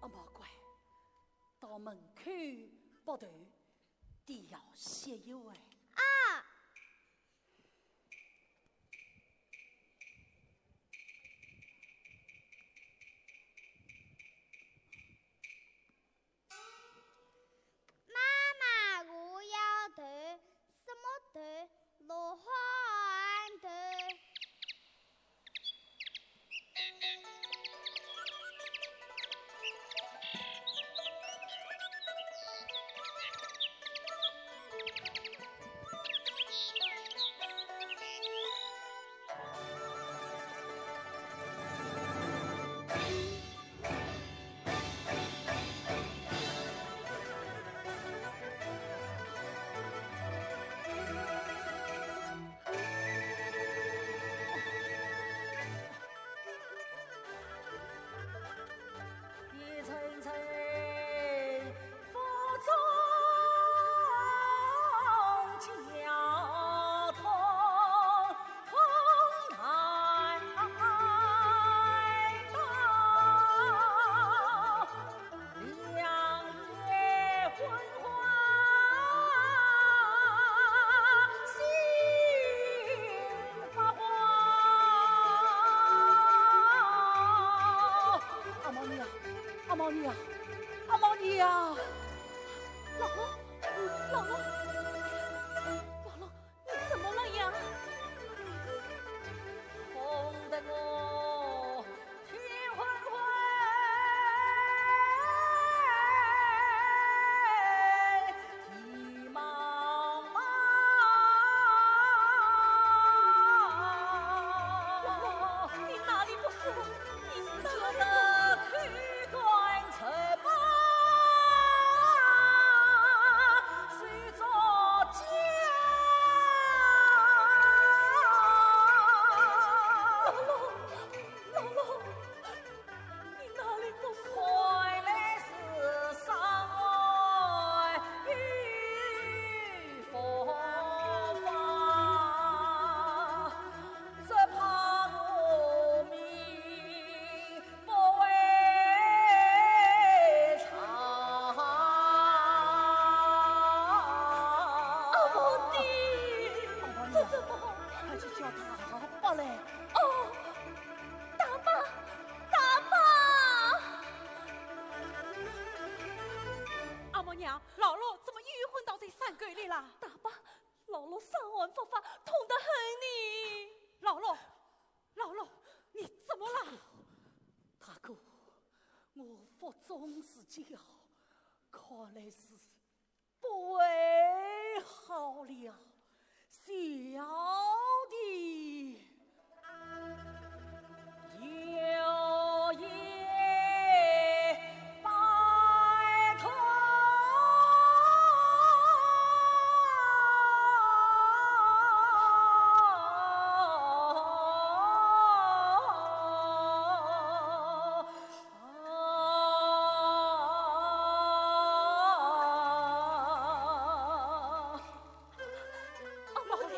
阿毛乖，到门口报头，你要歇一会。妈妈，我要头。什么头？罗汉头。阿毛娘，阿毛娘，姥姥，姥姥，姥姥，你怎么了呀？哄得我天昏昏，地茫茫。姥姥，你哪里不舒服？你哪里不舒服？去断城吧，随着家。姥姥，你哪里不舒服？回来是上外遇佛法，只怕我命不为长。阿毛弟，这怎么？快去叫他爸来。哦，大妈，大妈！阿毛娘，姥姥怎么又昏倒在山沟里了？大妈，姥姥上完佛法，痛得很呢。姥姥，姥姥，你怎么了？大哥，我腹中是骄，看来是不为好了。小弟有言拜托。阿毛弟，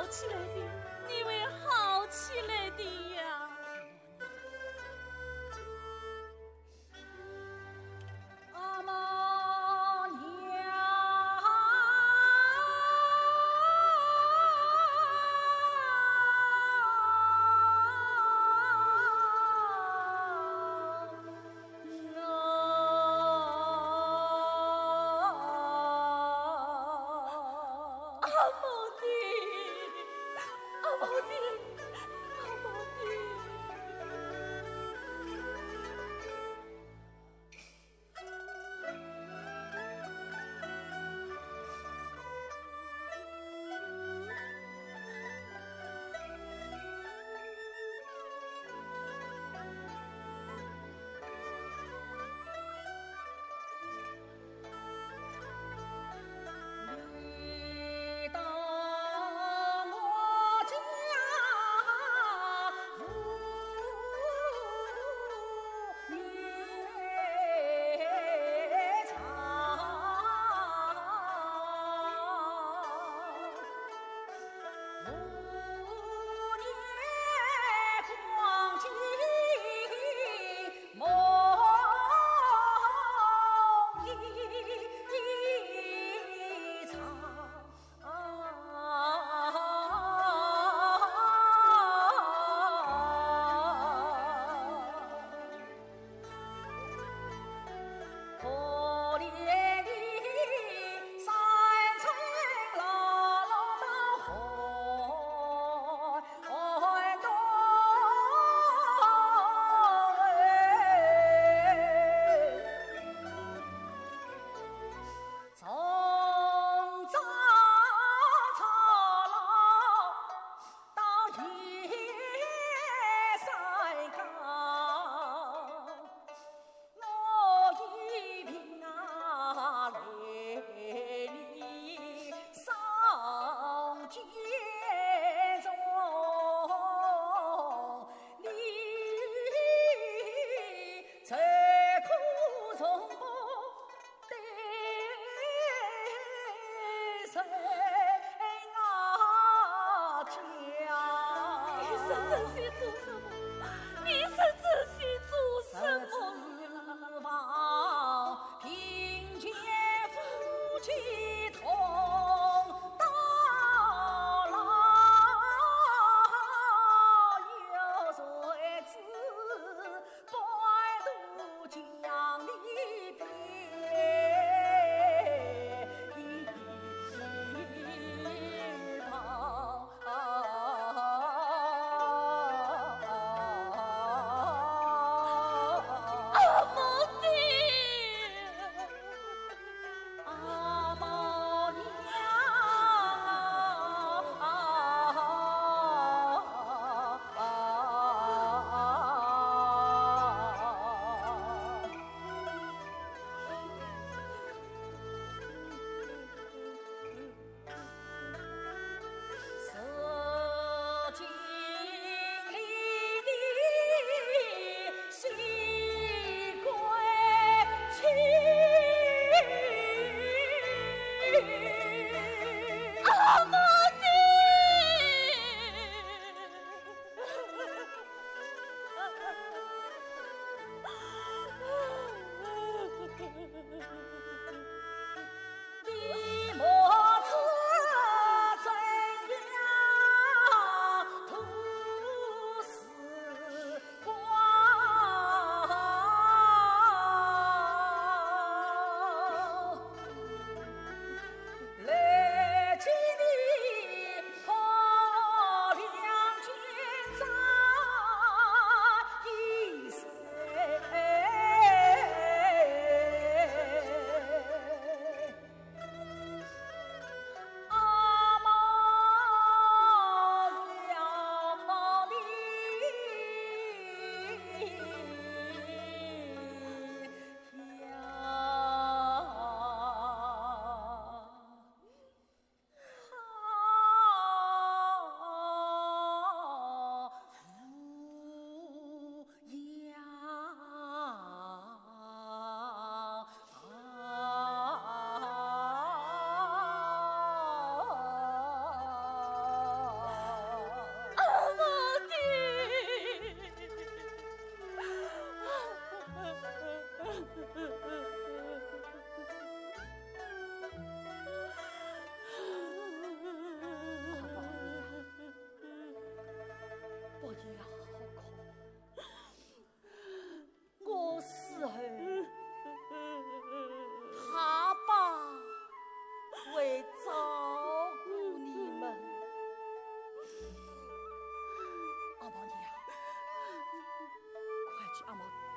起来的，你会好起来的呀。阿妈娘。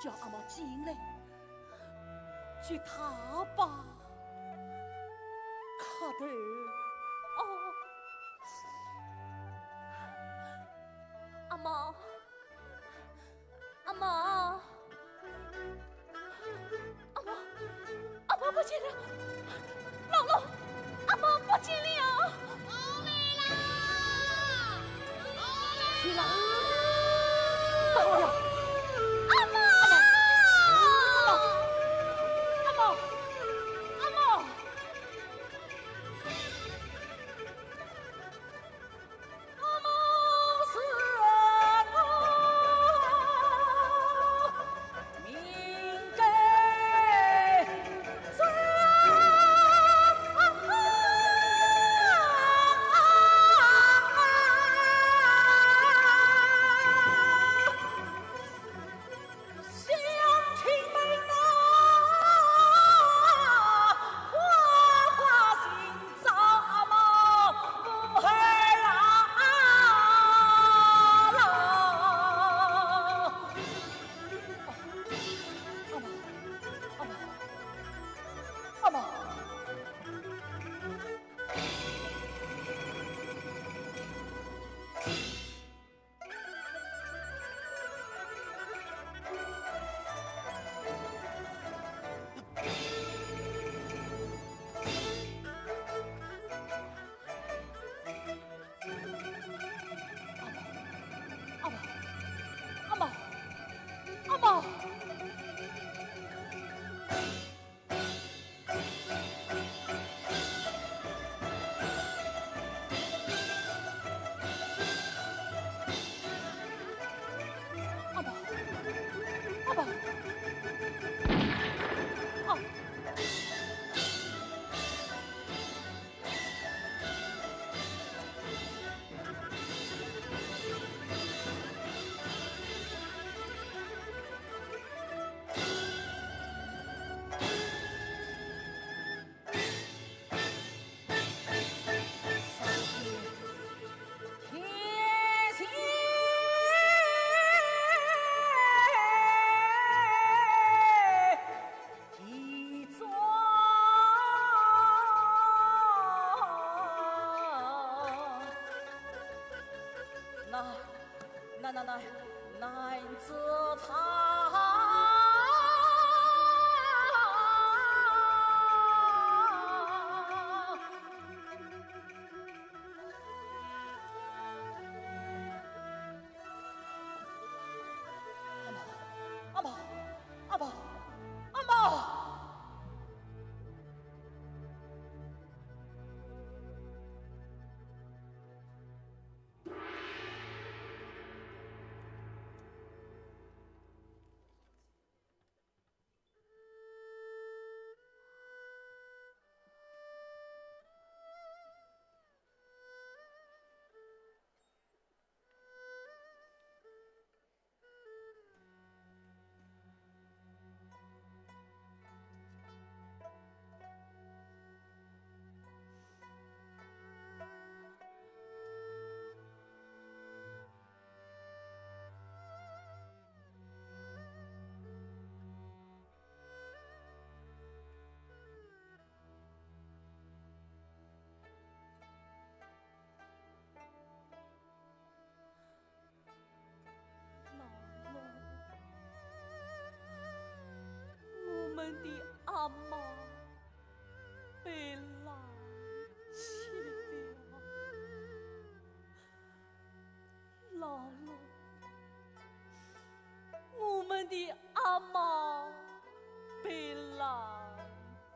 叫阿毛进来，去他吧。卡头，哦，阿毛，阿毛，阿毛，阿毛不见了，姥姥，阿毛不见了，去哪？阿毛，阿毛，阿毛，阿毛。男子汉。阿毛，阿毛，阿毛。我们的阿妈被狼吃了，姥姥，我们的阿妈被狼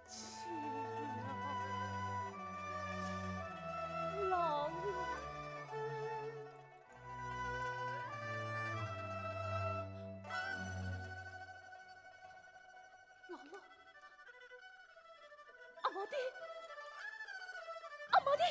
吃了，姥姥。阿毛爹，阿毛爹，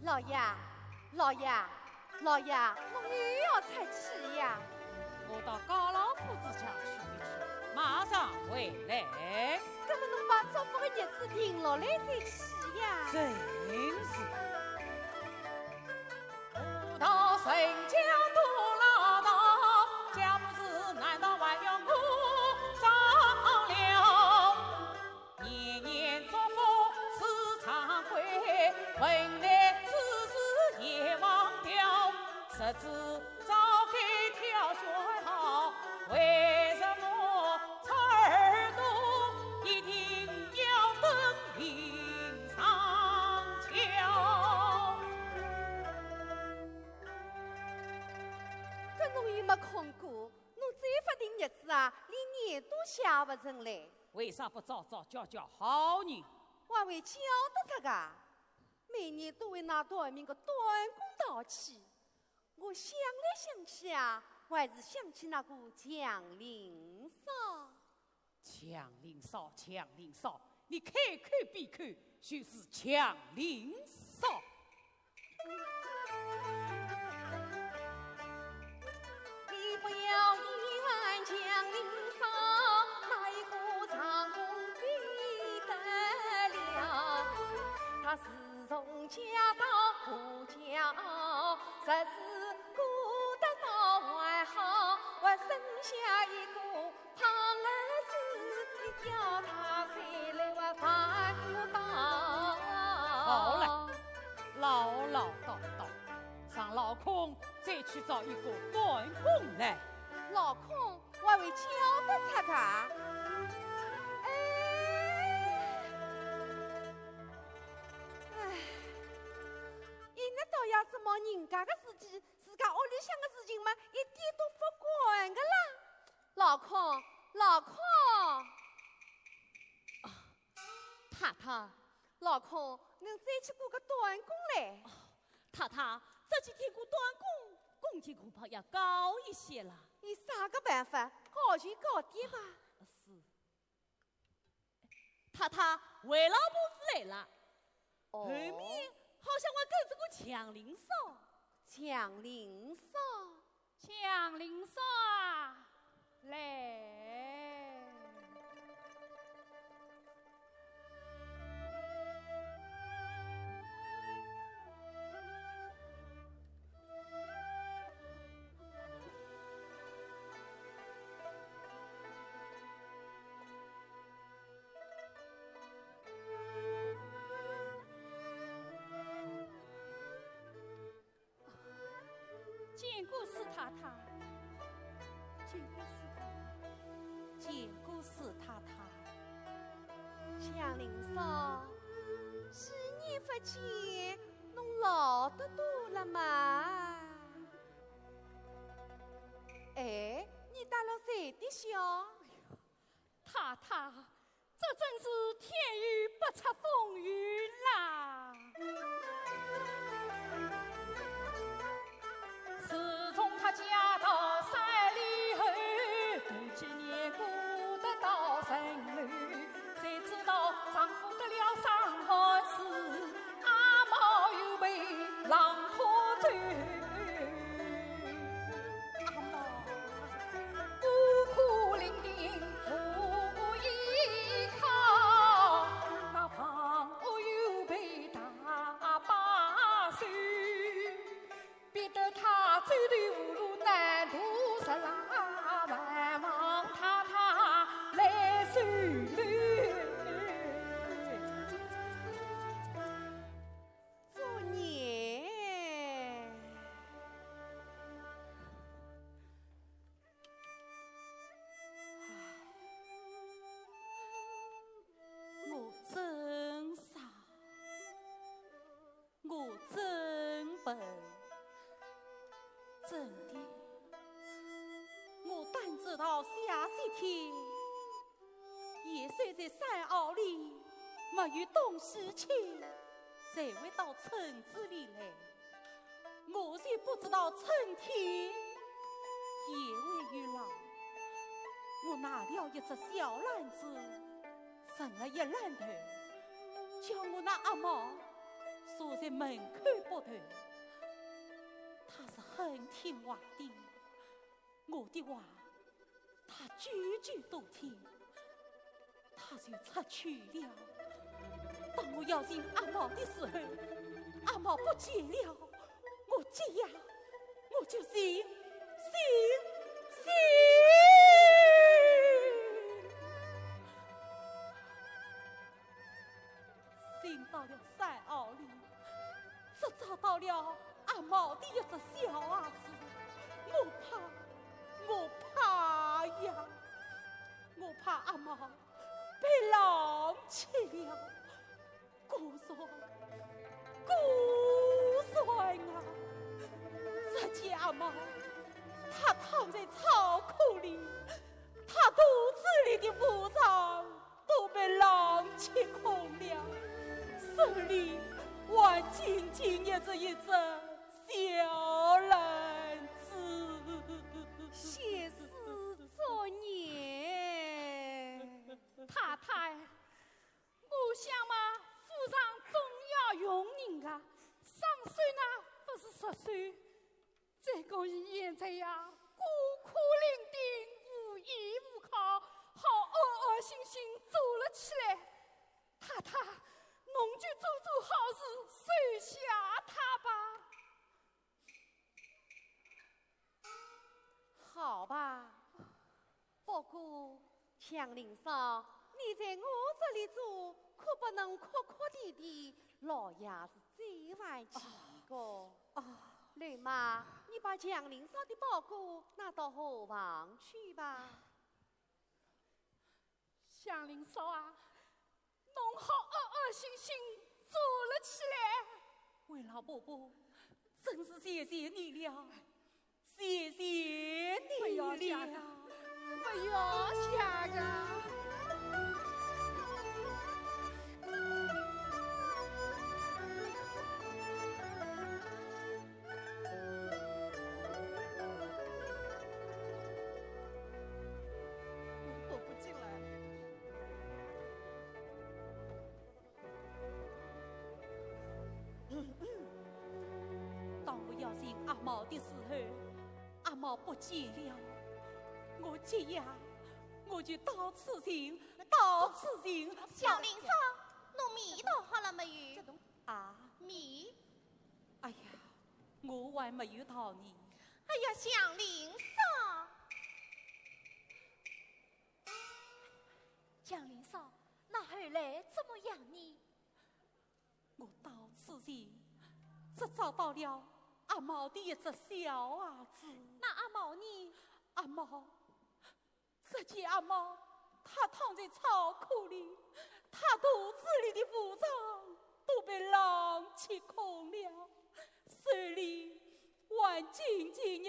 老爷，老爷，老爷，我又要出去呀！我到高老夫子家去一去，马上回来。那么侬把祝福的日子定落来再去呀？真是，不到神江多老道，家不是难道还要我上了？年年祝福时常归，本来只是也忘掉，实知早该挑选好，为什么侧耳朵一定要等临上桥？搿侬又没空过，侬再发定日子啊，连年都写不成来。为啥不早早叫叫好人？还会叫得出噶？每年都为那短命个短工淘气。我想来想去啊，我还是想起那个强林嫂。强林嫂，强林嫂，你看看比看，就是强林嫂。你不要以为强林嫂那一个长工比得了，他自从嫁到我家，实是过得倒还好，我生下一个胖儿子，要他回来我办不到。好了，唠唠叨叨，上老空再去找一个短工来。老空我还会叫得出噶？伊那倒要是忙人家的事体，自家屋里向的事情嘛，一点都不管个啦。老空，老空，太太，老空，侬再去雇个短工来。太太，这几天过短工，工钱恐怕要高一些了。有啥个办法？高就高点吧。是。太太，韦老婆子来了。哦后面好像我跟着个强林嫂。强林嫂，强林嫂啊，来。见过史太太，见过史太太，见过史太太。强林嫂，好得多了嘛。哎，你打了谁的笑？太太，这真是天雨不测风云啦！自从她嫁到山里后，头几年过得倒顺利，才知道丈夫得了伤寒死，阿毛又被狼拖走。阿毛孤苦伶仃无依靠，那房屋又被大把收，逼得他走投无路，难渡十拉，万望太太来收留。夫人，我真傻，我真笨，真的，我单知道下些天，也算在山坳里没有东西吃，才会到村子里来。我却不知道春天也会有狼。我拿了一只小篮子，盛了一篮头，叫我那阿毛锁在门口北头。他是很听话的，我的话他句句都听，他就出去了。当我要寻阿毛的时候，阿毛不见了，我急呀，我就寻。寻到了山坳里，只找到了阿毛的一只小伢子。我怕呀，我怕阿毛被狼吃了。姑孙啊，这见阿毛，他躺在草库里，他肚子里的腹肠都被狼吃空了，手里还紧紧捏着一只小篮子。谢氏作孽，太太，我想嘛，府上总要用人啊，上岁呢不是10岁，再讲伊现在呀，孤苦伶仃，无依无靠，好恶心心走了起来。太太，侬就做做好事，收下他吧。好吧。不过强林嫂，你在我这里住，可不能哭哭啼啼，老爷是最烦气的。来嘛，你把强林嫂的包裹拿到后房去吧。祥林嫂啊，侬好恶心心走了起来。为老伯伯，真是谢谢你了，谢谢你不要这样了。不要这样。我躲不进来。当我要寻阿毛的时候，阿毛不见了。我急呀，我就到处寻，到处寻。小林嫂，侬米倒好了没有？啊，米？哎呀，我还没有讨你。哎呀，祥林嫂，江林嫂，那后来怎么样呢？我到处寻，只找到了阿毛的一只小伢子。那阿毛呢？阿毛，只见阿毛，他躺在草库里，他肚子里的腹肠都被狼吃空了，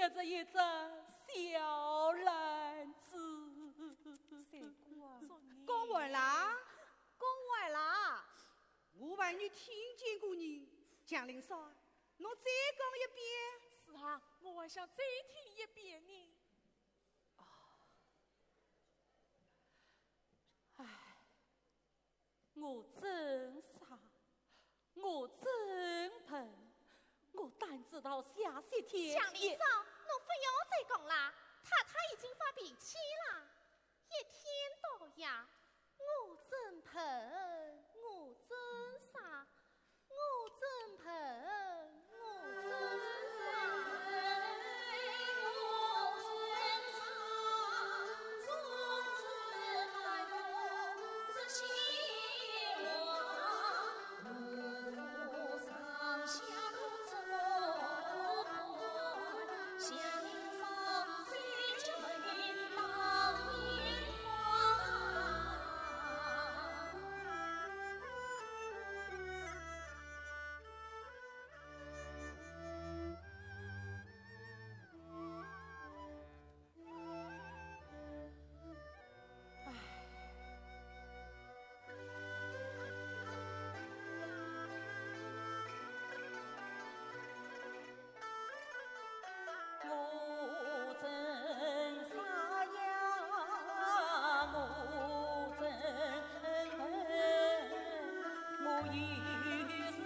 个这一只小篮子。三姑啊，讲完啦，讲完啦，我还没听见过你。江林嫂，侬再讲一遍。是啊，我还想再听一遍呢。我真傻，我真笨，我胆知道下些天江林嫂，侬不要再讲啦，太太已经发脾气啦，一天到夜，我真笨，我真傻，我真笨，我真傻。我真傻呀，我真笨，我于是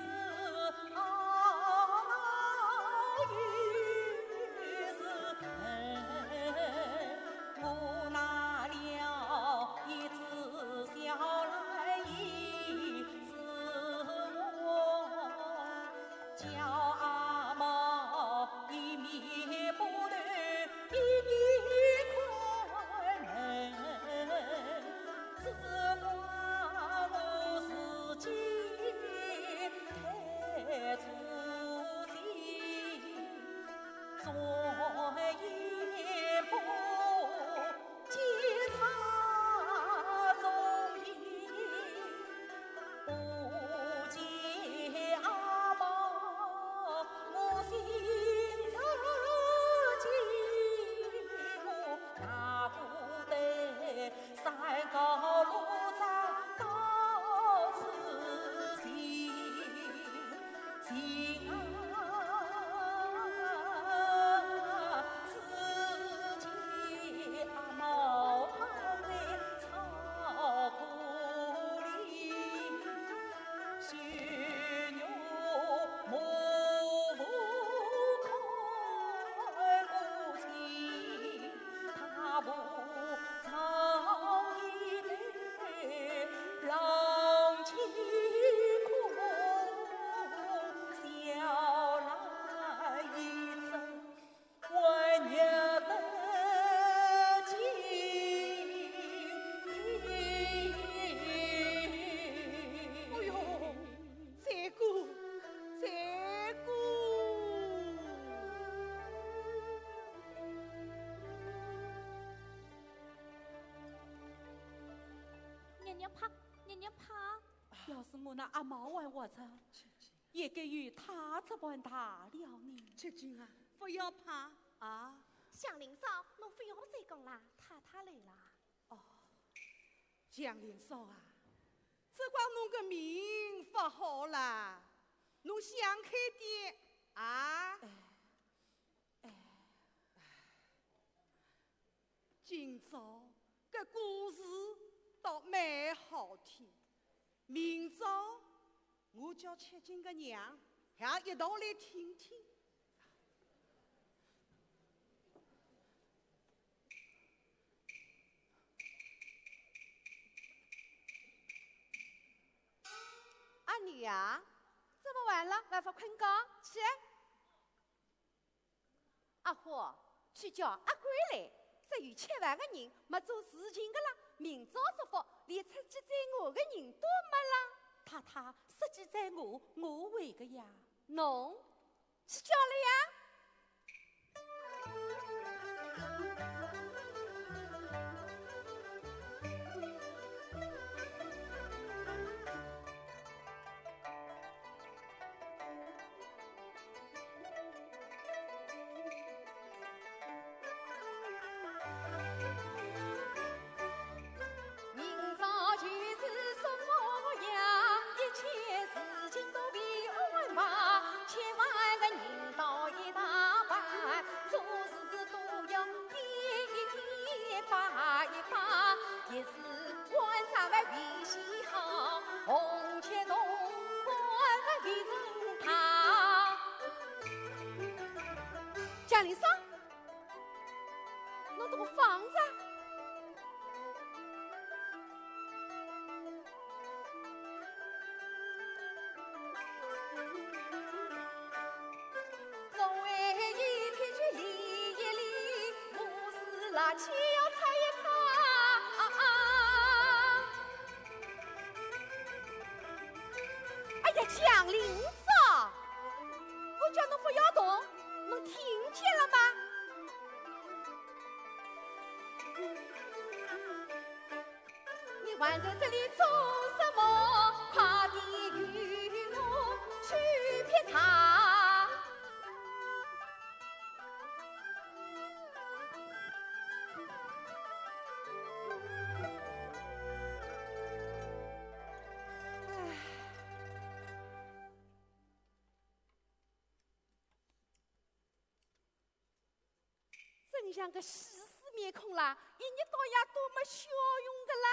我拿了一只小篮一只我叫阿毛一米不头一米宽门，只怪我自己太粗心，做一步见他踪影，不见阿毛我心着急，我哪顾得山高路长到此行，行啊，只见阿毛躺在草坡里，血肉模糊看不清，他不藏一杯浪气空，小篮一只温热的哎呦，三姑，三姑。娘娘怕，娘娘怕。要是我那阿毛还活着，也给予他这般大了呢。七斤啊，不要怕啊！祥林嫂，侬不要再讲啦，太太来啦。江林嫂啊，只怪侬个命不好啦，侬想开点啊！今朝搿故事倒蛮好听，明朝我叫七斤个娘也一道来听听。阿女啊，这么晚了还不困觉？起来！阿花，去叫阿官来。这有7万个人没做事情的啦，明朝说法，连出记在我的人都没啦。太太实际在我会个呀。侬去叫了呀？乡里上，侬这个房子，作为一片去理一理，不是那气要擦一擦。哎呀，江林嫂，我叫侬不要动，侬听见了吗？你还在这里做什么？快点与我去劈茶。真像个西施面孔啦，一日到夜多么笑容的啦！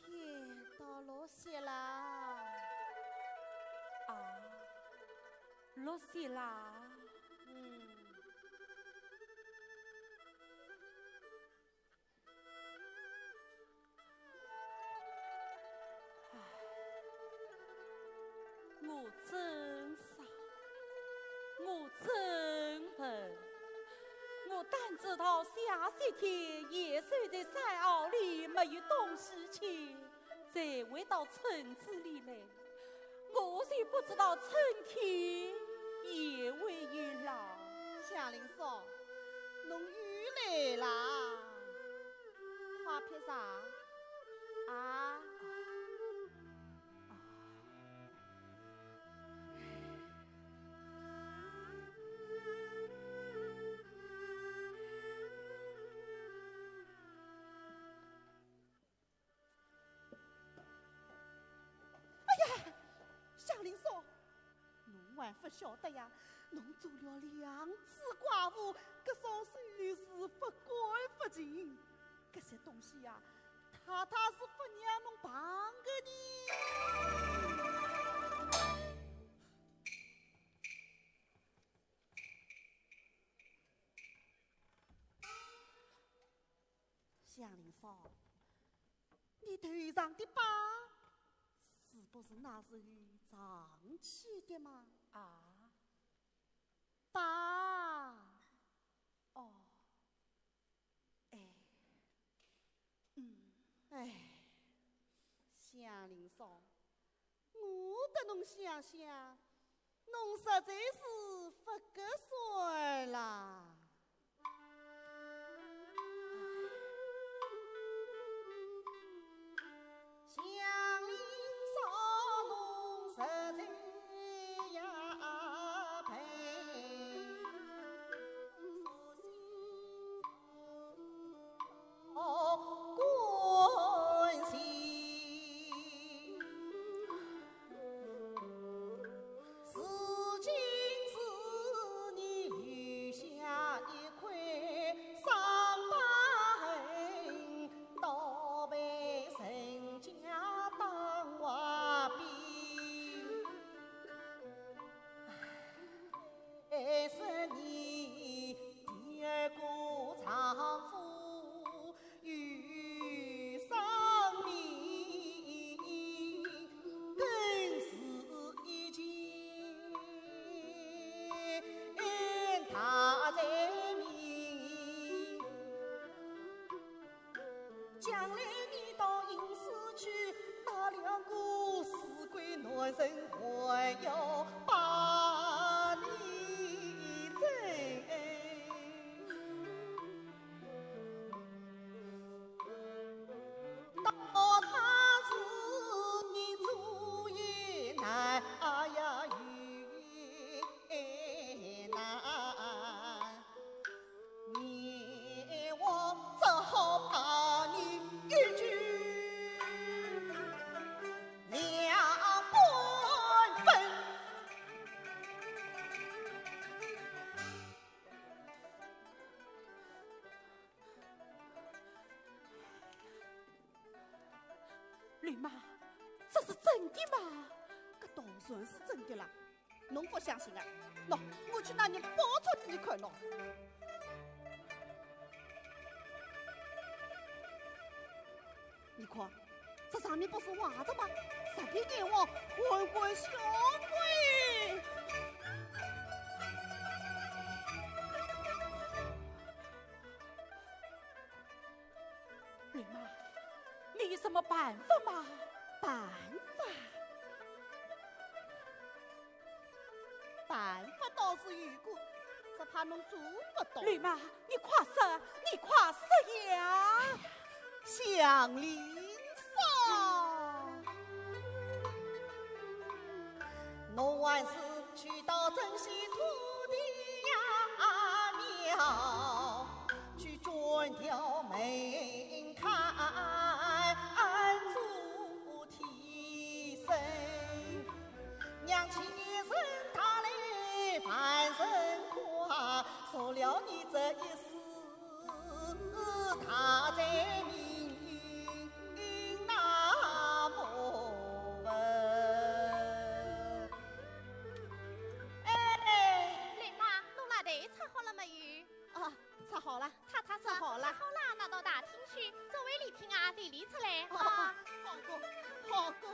天到落雪啦！啊，落雪啦！我真傻，我真笨，我但知道下雪天野兽在山坳里没有东西吃，才会到村子里来。我却不知道春天也会有狼。祥林嫂，侬又来啦！花撇啥？啊？祥林嫂，侬还不晓得呀？侬做了2次寡妇，搿桩算是不管不尽。搿些东西呀，太太是不让侬碰的呢。祥林嫂，你头上的疤是不是那时候长起的吗？啊，疤。哦，哎，祥林嫂，我得侬想想，侬实在是不合算啦。祥林嫂，侬实在呀配。关心，如今人生还有把你追。到他是你主意难呀越难，你我只好把你一句两半分。吕妈，这是真的吗？这当然是真的啦，侬不相信啊？喏，我去拿你包出你看喏。你看，这上面不是画着吗？十片眼王，混混小鬼！吕妈，你有什么办法吗？办法？办法倒是有过，只怕侬做不到。吕妈，你快说，你快说呀！祥林坊，侬还是去到镇西土地呀庙，去转条门看主替身，娘亲人他来凡人夸，说了你这一世他在命运那么稳。哎，林妈，侬那头擦好了没有？啊，擦好了，太太说擦好了好啦，拿到大厅去，作为礼品啊，得理出来哦啊。好过，好过。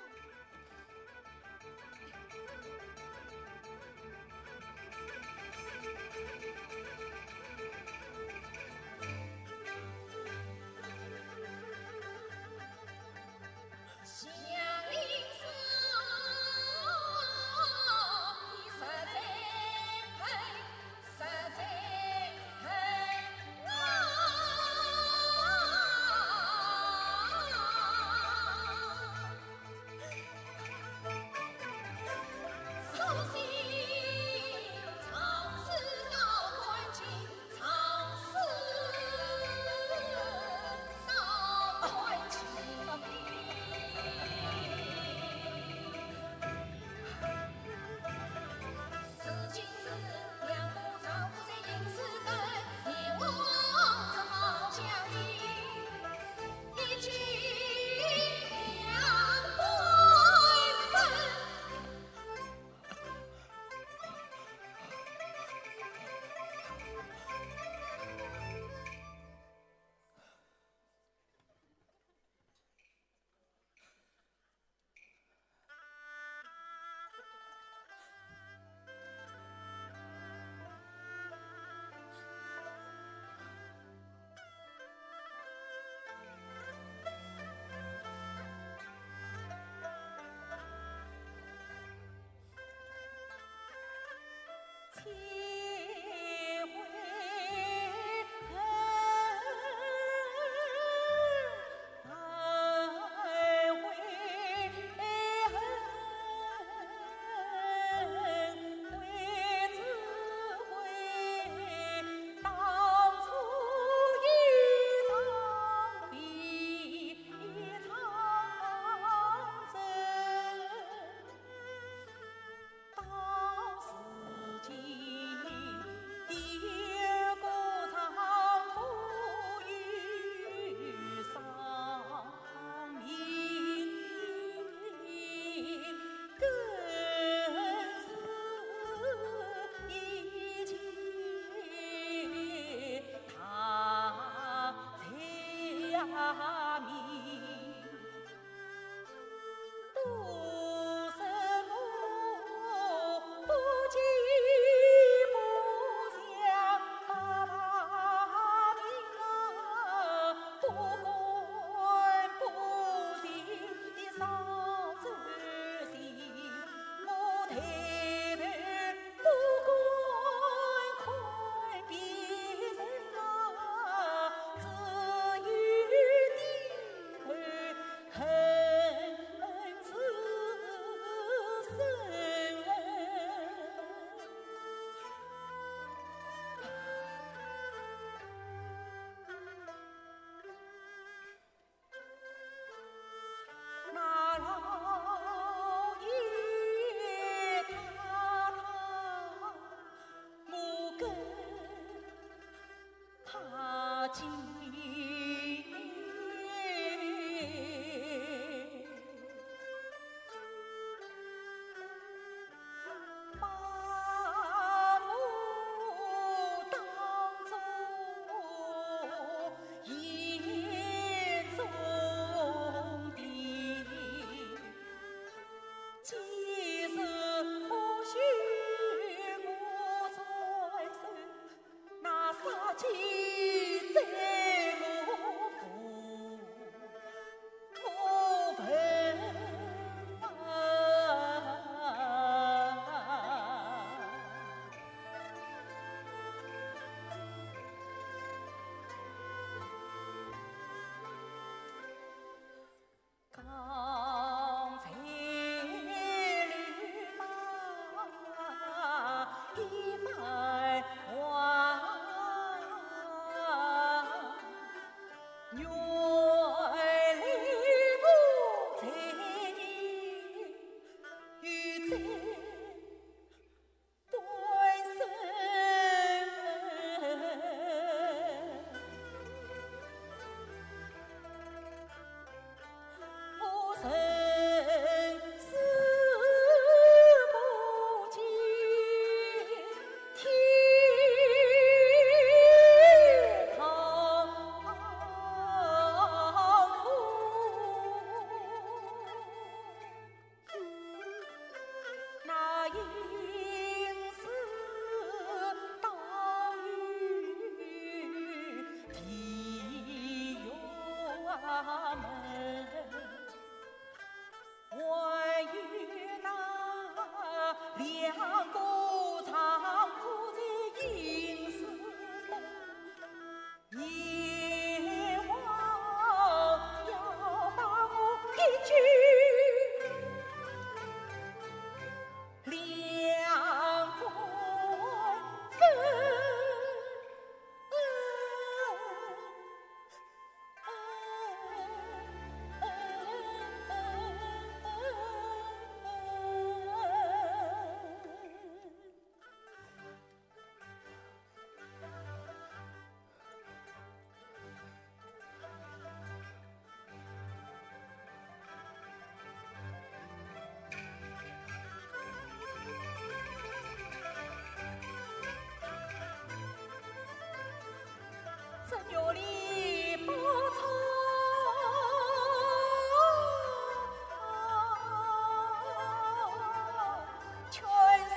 祥林寺，你实在很，实在很首先长诗到关境，长诗到关境。如今是两个丈夫在饮食间，你我只好将你一举两半分。千回当时情。金。月里包草，全是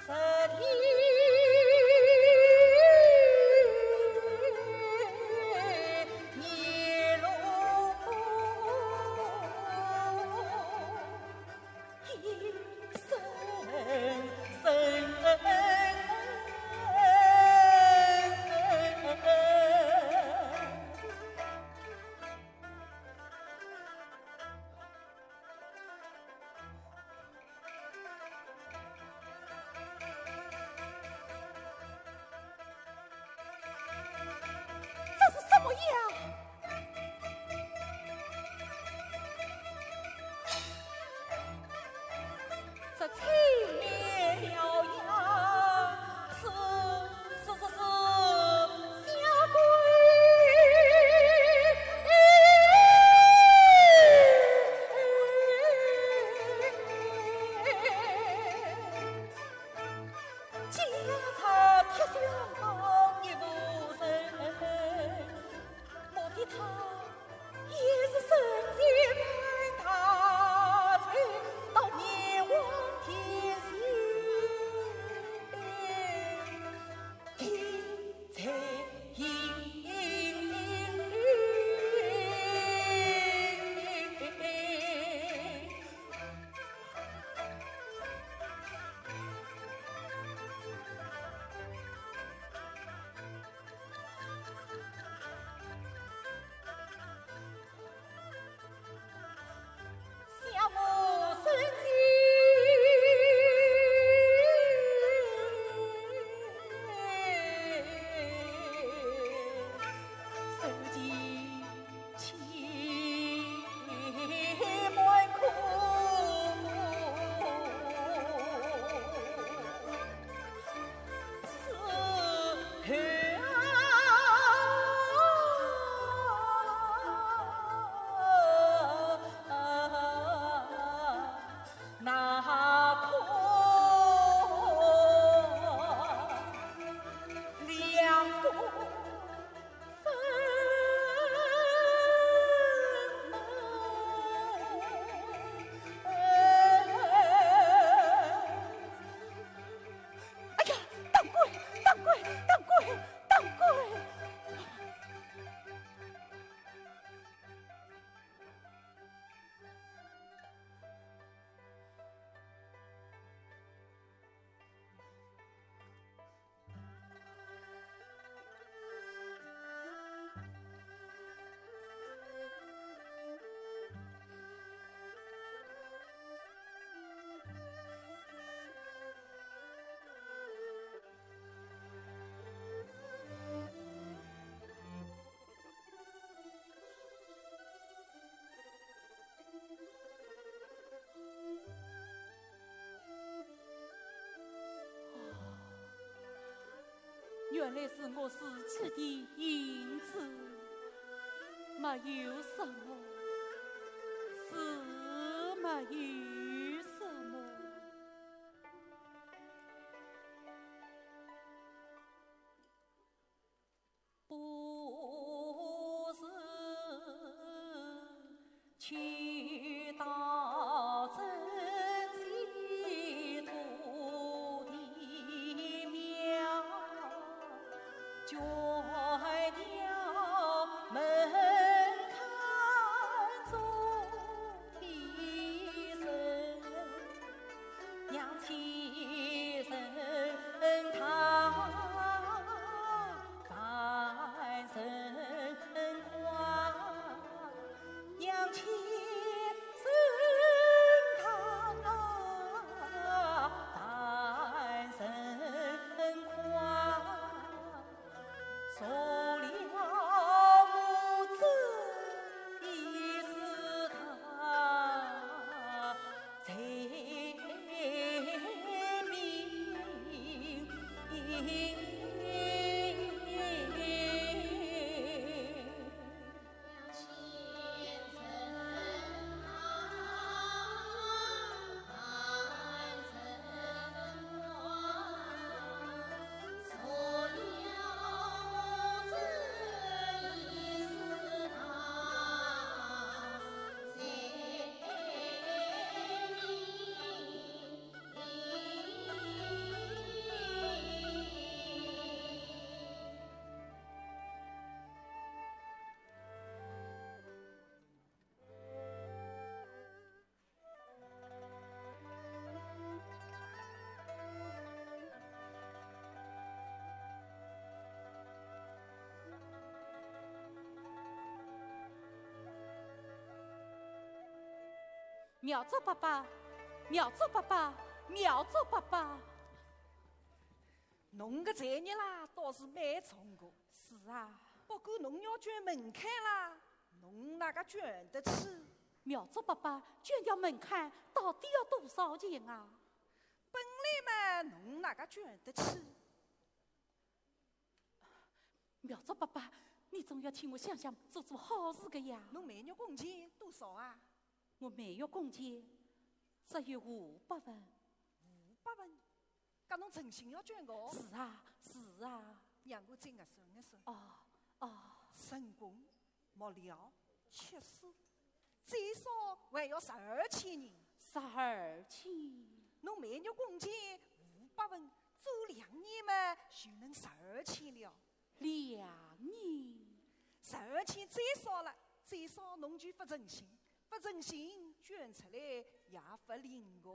十天年路一声声。这青面獠牙是下跪，家产铁箱当一无声，莫非他也是神仙来打财到灭亡天？原来是我自己的影子，没有什么，是没有什么。不是去到真西土地庙，脚条门看主提神，娘亲神堂。妙竹爸爸，妙竹爸爸，妙竹爸爸，侬个才艺啦，倒是蛮聪个。是啊，不过侬要捐门槛啦，侬哪个捐得起？妙竹爸爸，捐掉门槛到底要多少钱啊？本来嘛，侬哪个捐得起？妙竹爸爸，你总要替我想想，做做好事个呀。侬每月工钱多少啊？我每月工钱只有500文。500文？搿侬诚心要捐个？是啊，是啊。让我再算一算。哦。成功、木料、切丝，最少还要12,000人。12,000？侬每月工钱500文，做2年嘛，就能12,000了。2年？12,000最少了，最少侬就发诚心。不诚心捐出来也不灵个。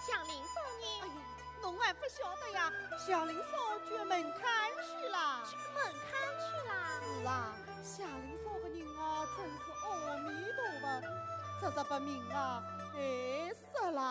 祥林少年，哎呦，侬还不晓得呀？祥林嫂捐门槛去了。去门槛去啦？是啊，祥林嫂个人啊，真是阿弥陀佛，这是不明啊，哎死啦！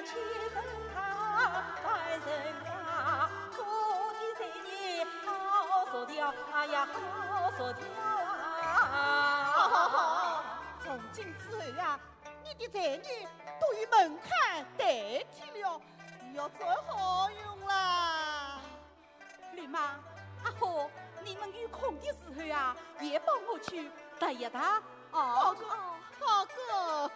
娘亲人他，万人他，我的这里好说掉，哎呀好说掉啊！从今之后啊，你的才女都与门槛代替了，你要做好用啦。吕妈，阿好，你们有空的时候啊，也帮我去带一带好个，好个。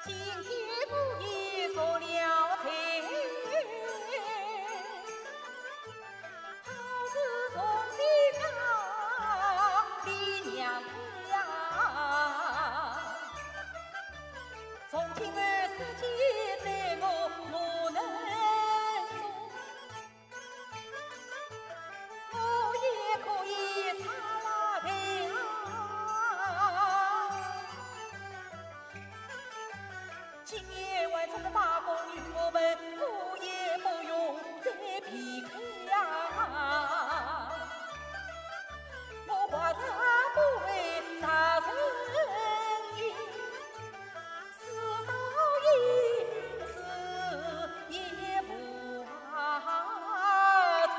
今天故意说了才，好事从心啊，李娘子呀，从今儿事情在我能做，我也可以擦拉开今年完成的罢工与我们，我也不用再避开呀。我话茶不为啥生意，事到应时也不怕财。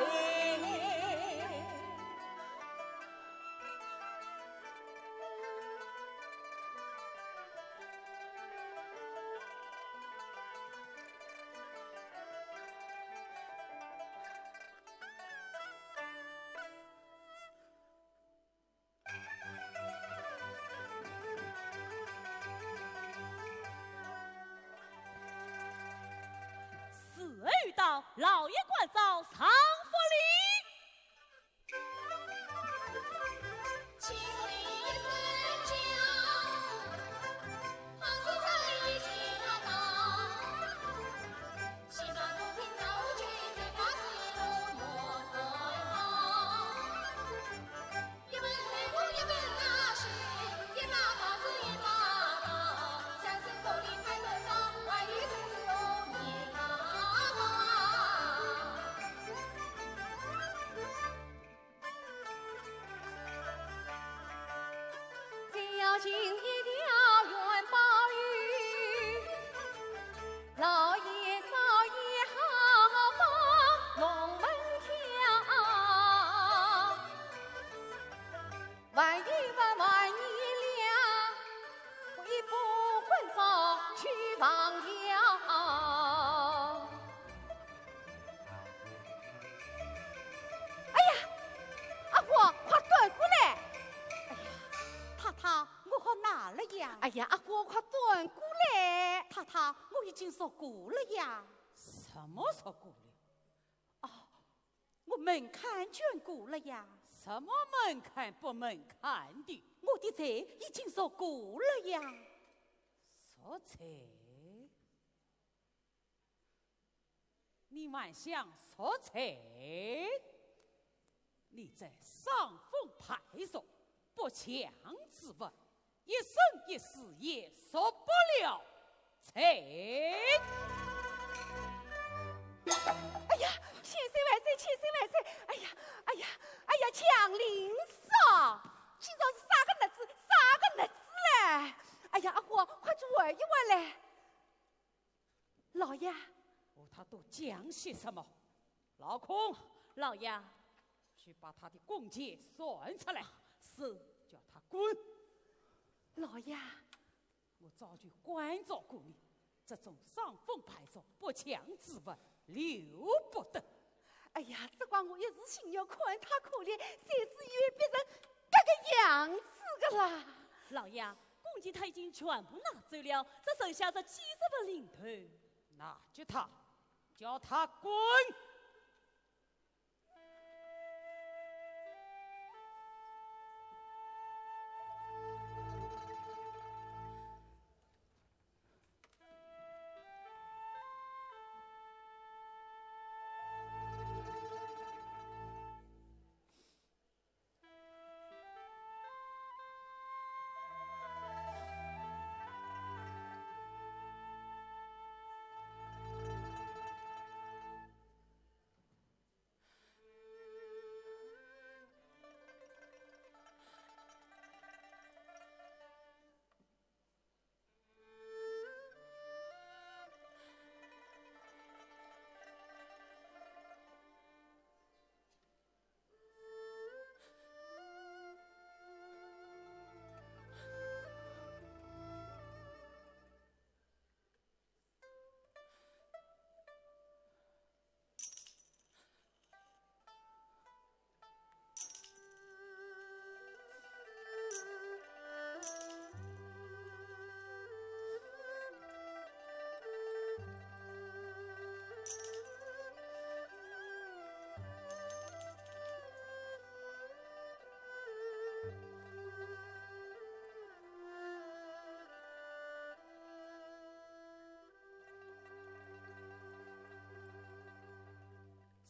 遇到老爷关照藏福礼。清理三江，好事在一起拿到。西方不平早去，在花市路莫开放。一本内部一本那是，一把刀子一把刀，三声口令排得上，万一真是有你看。要进一条元宝鱼，老爷少爷好帮龙门跳，万一万一了，会不会放去放掉？哎呀，阿花，快转过来！哎呀，太太，我好哪了呀？哎呀，阿花，快转过来！太太，我已经说过了呀。什么说过了？哦，我门槛卷过了呀。什么门槛不门槛的？我的财已经说过了呀。说财？你还想说财？你在上峰派出，不强自问，一生一世也说不了情。哎呀，千岁万岁，千岁万岁！哎呀，哎呀，哎呀，强林嫂，今朝是啥个日子？啥个日子嘞？哎呀，阿哥，快去闻一闻嘞！老爷，他都讲些什么？老孔，老爷，去把他的供节算出来。是，叫他滚！老爷，我早就关照过你，这种上峰派出不强自问，留不得。哎呀，只怪我一时心要宽，他可怜，谁知以为变成这个样子的啦！老爷，公鸡他已经全部拿走了，只剩下这几十份零头。拿着他，叫他滚！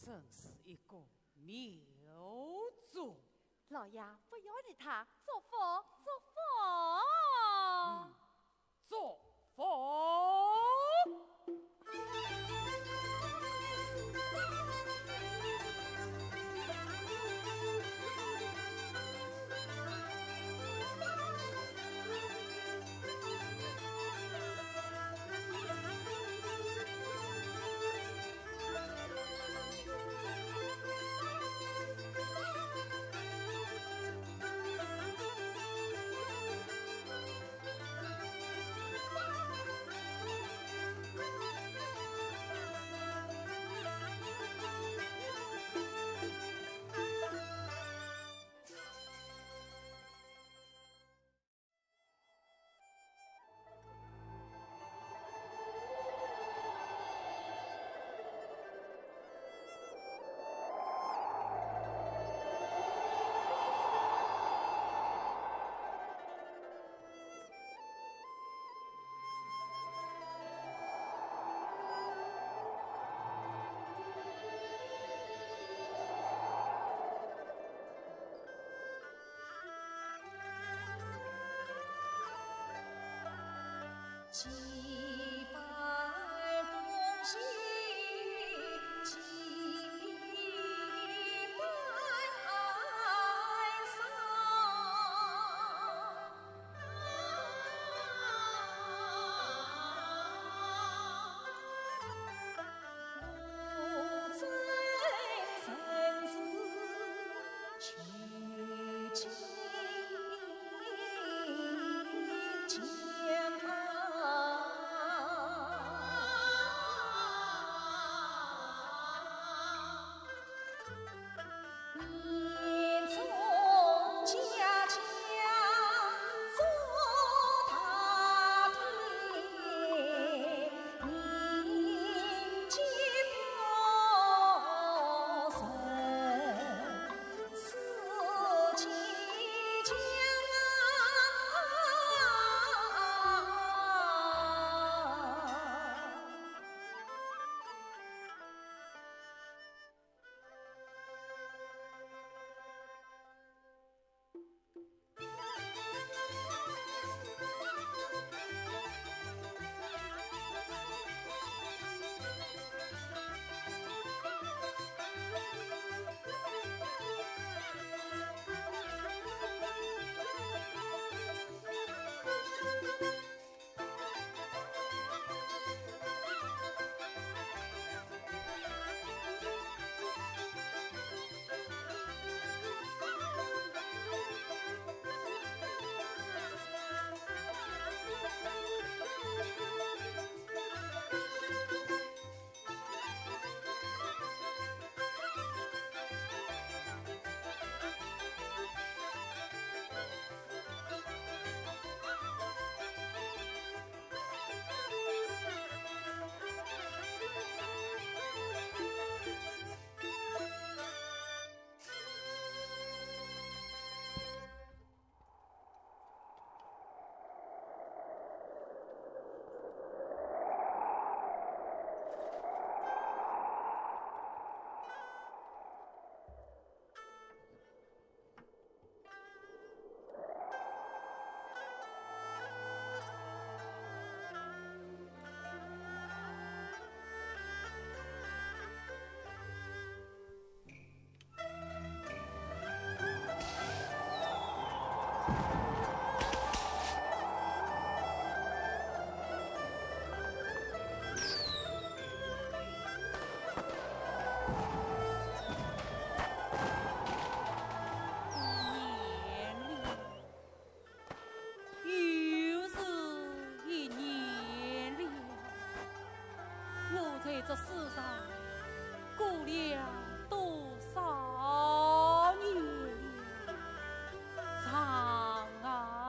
真是一个妙种。老爷，不要理他，做佛，做佛。做佛。几番东西，几番哀伤。我真生死求尽江。这世上过了多少年了，长啊！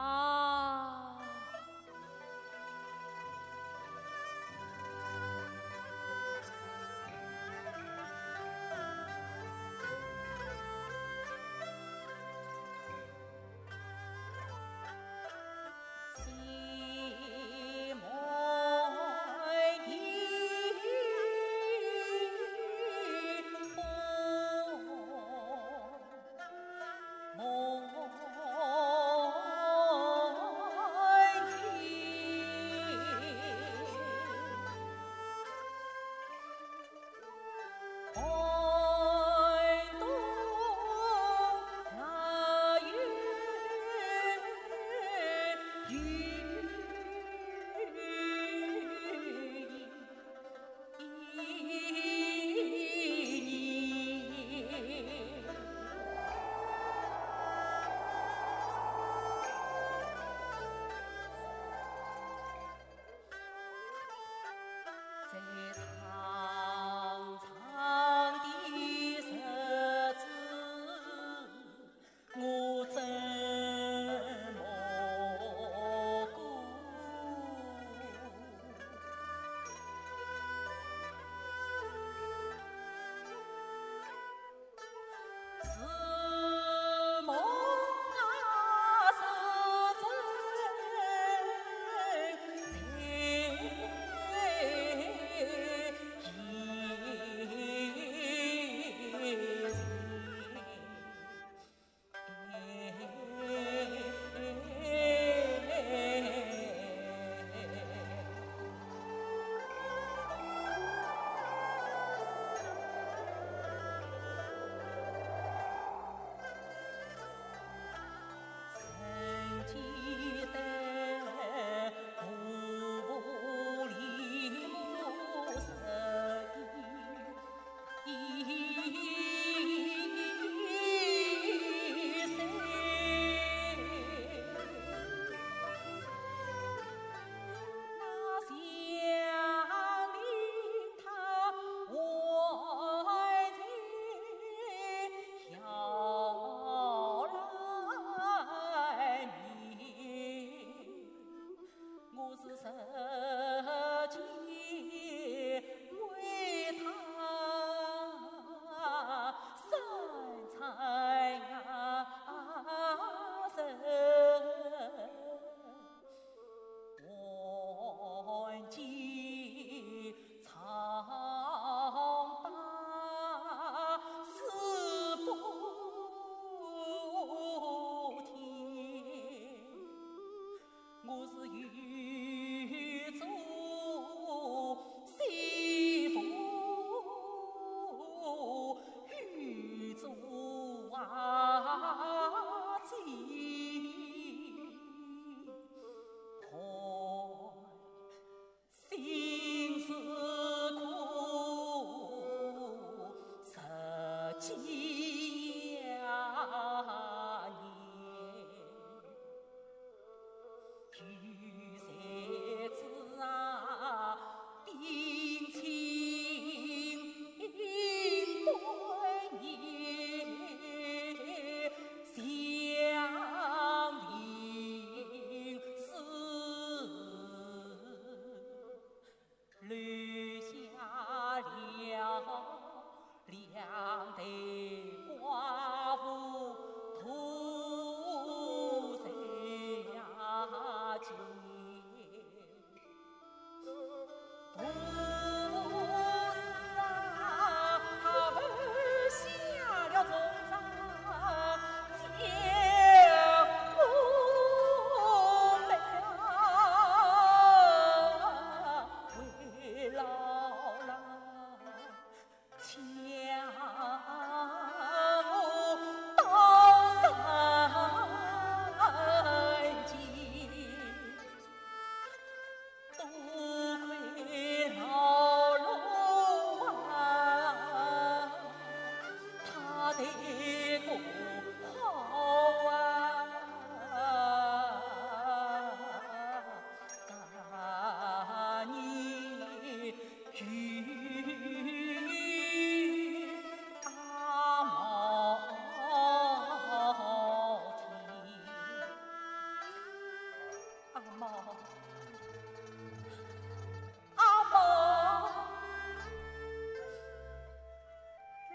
阿妈，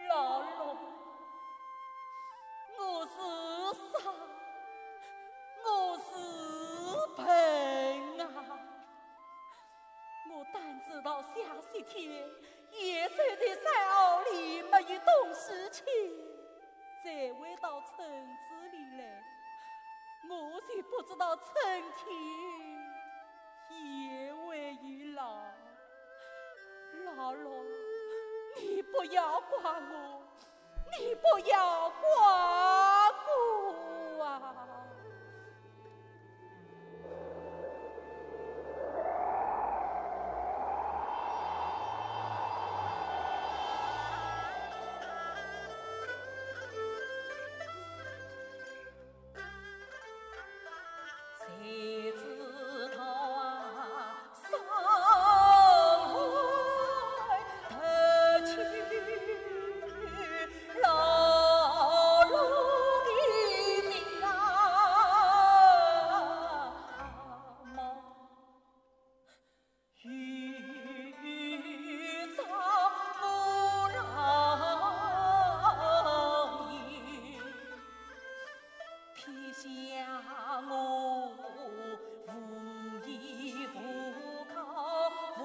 老龙，我是傻，我是笨啊！我单知道下些天也睡在山坳里，没有动事情，再回到村子里来，我却不知道春天也会有老。老龙，你不要怪我，你不要怪我啊！谁知道啊，上海特区老龙的命啊，妈遇着不容易，撇下我无依无靠无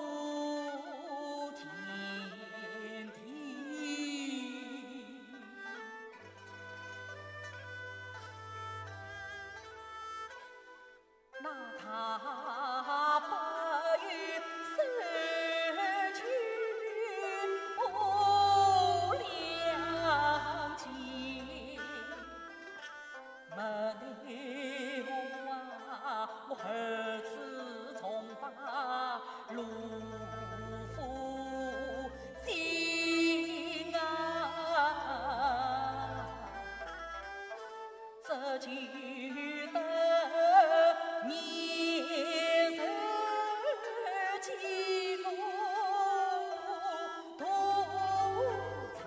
天地，那他不愿失去我良亲。没奈何啊，我儿子从把路夫心啊，这就得面受几路多彩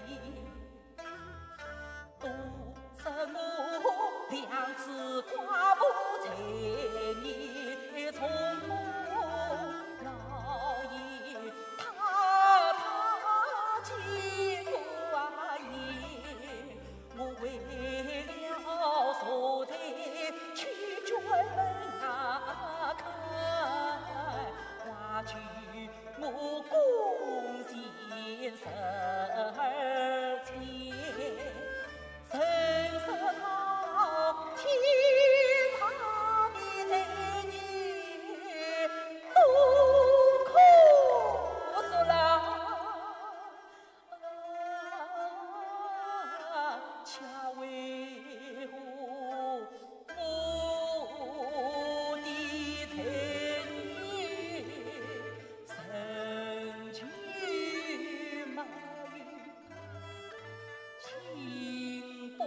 意。都是我两次寡妇才年从老爷他几个啊爷，我为了坐在曲卷门啊开，话句我恭献十千。承受到天塌的灾年，多可说了，恰为何我的财年成就没有清白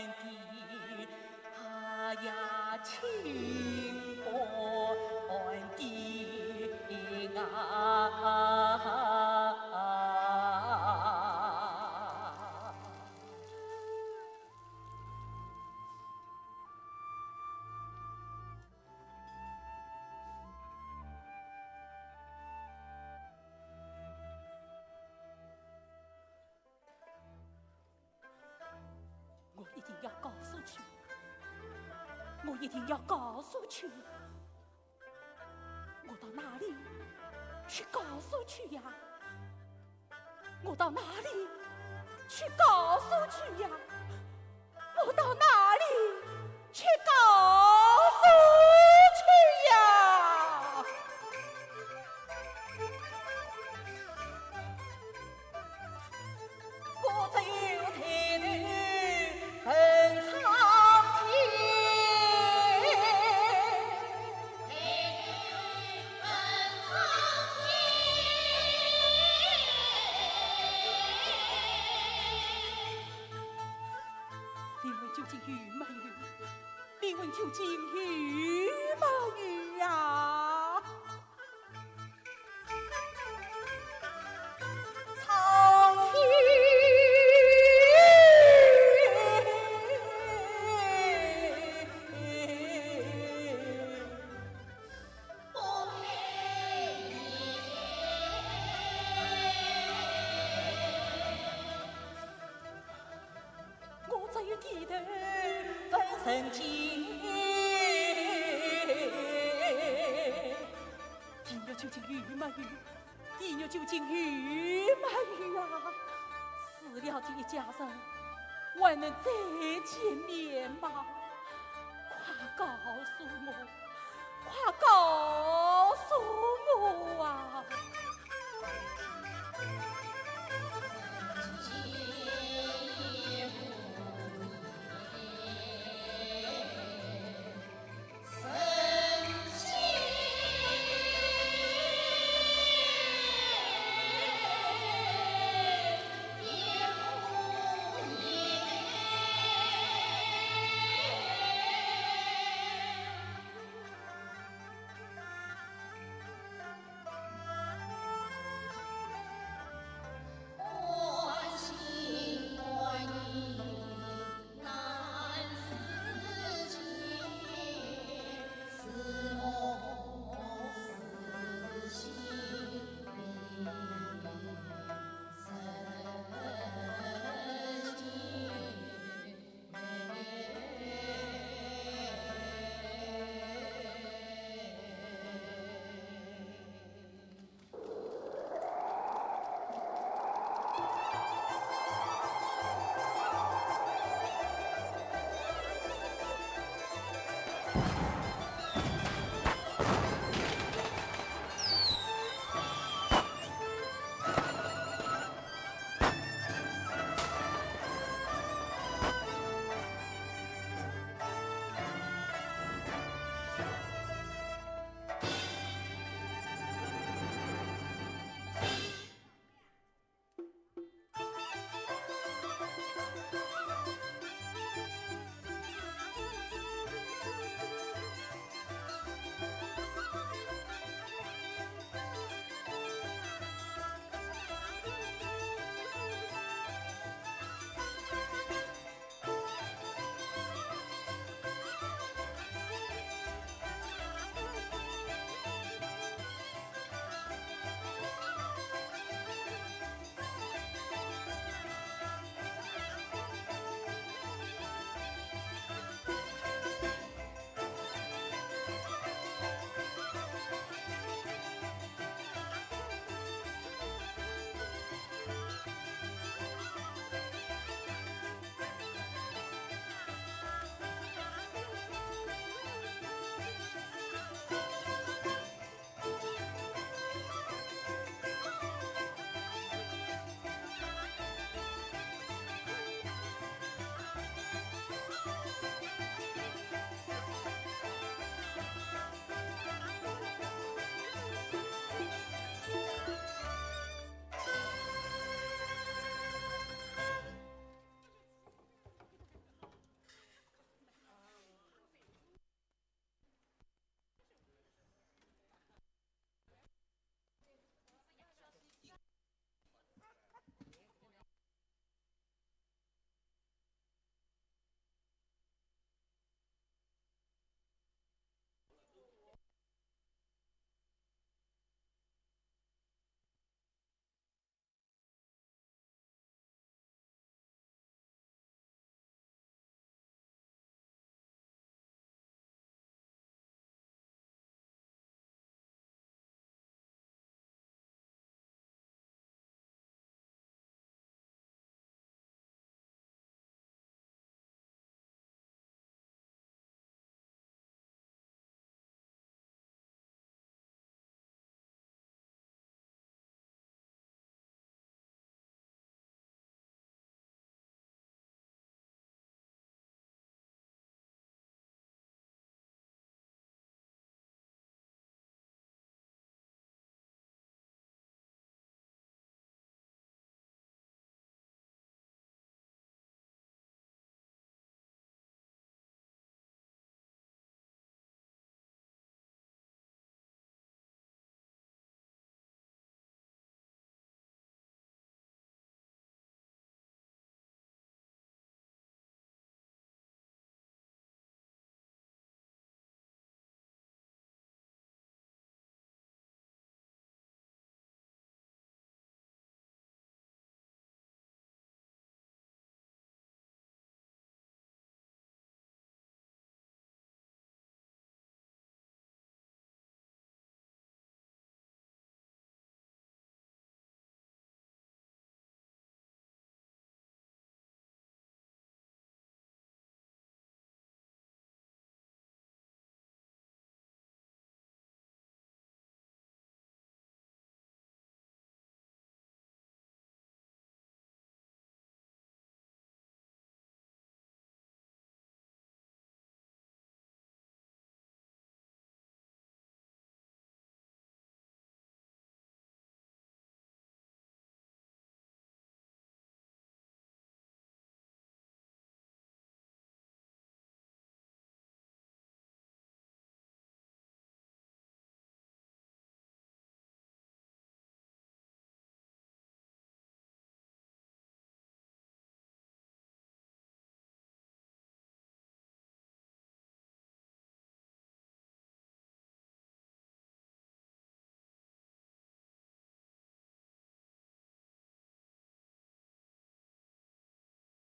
的，哎呀，清白的啊！我一定要告诉去，我一定要告诉去，我到哪里去告诉去呀？我到哪里去告诉去呀？我到哪里去告诉去呀？我只有抬头恨苍天，你问究竟有没有？你问究竟有没有呀？苍天。今，地狱究竟遇没遇？地狱究竟遇没遇啊？死了的一家人还能再见面吗？快告诉我！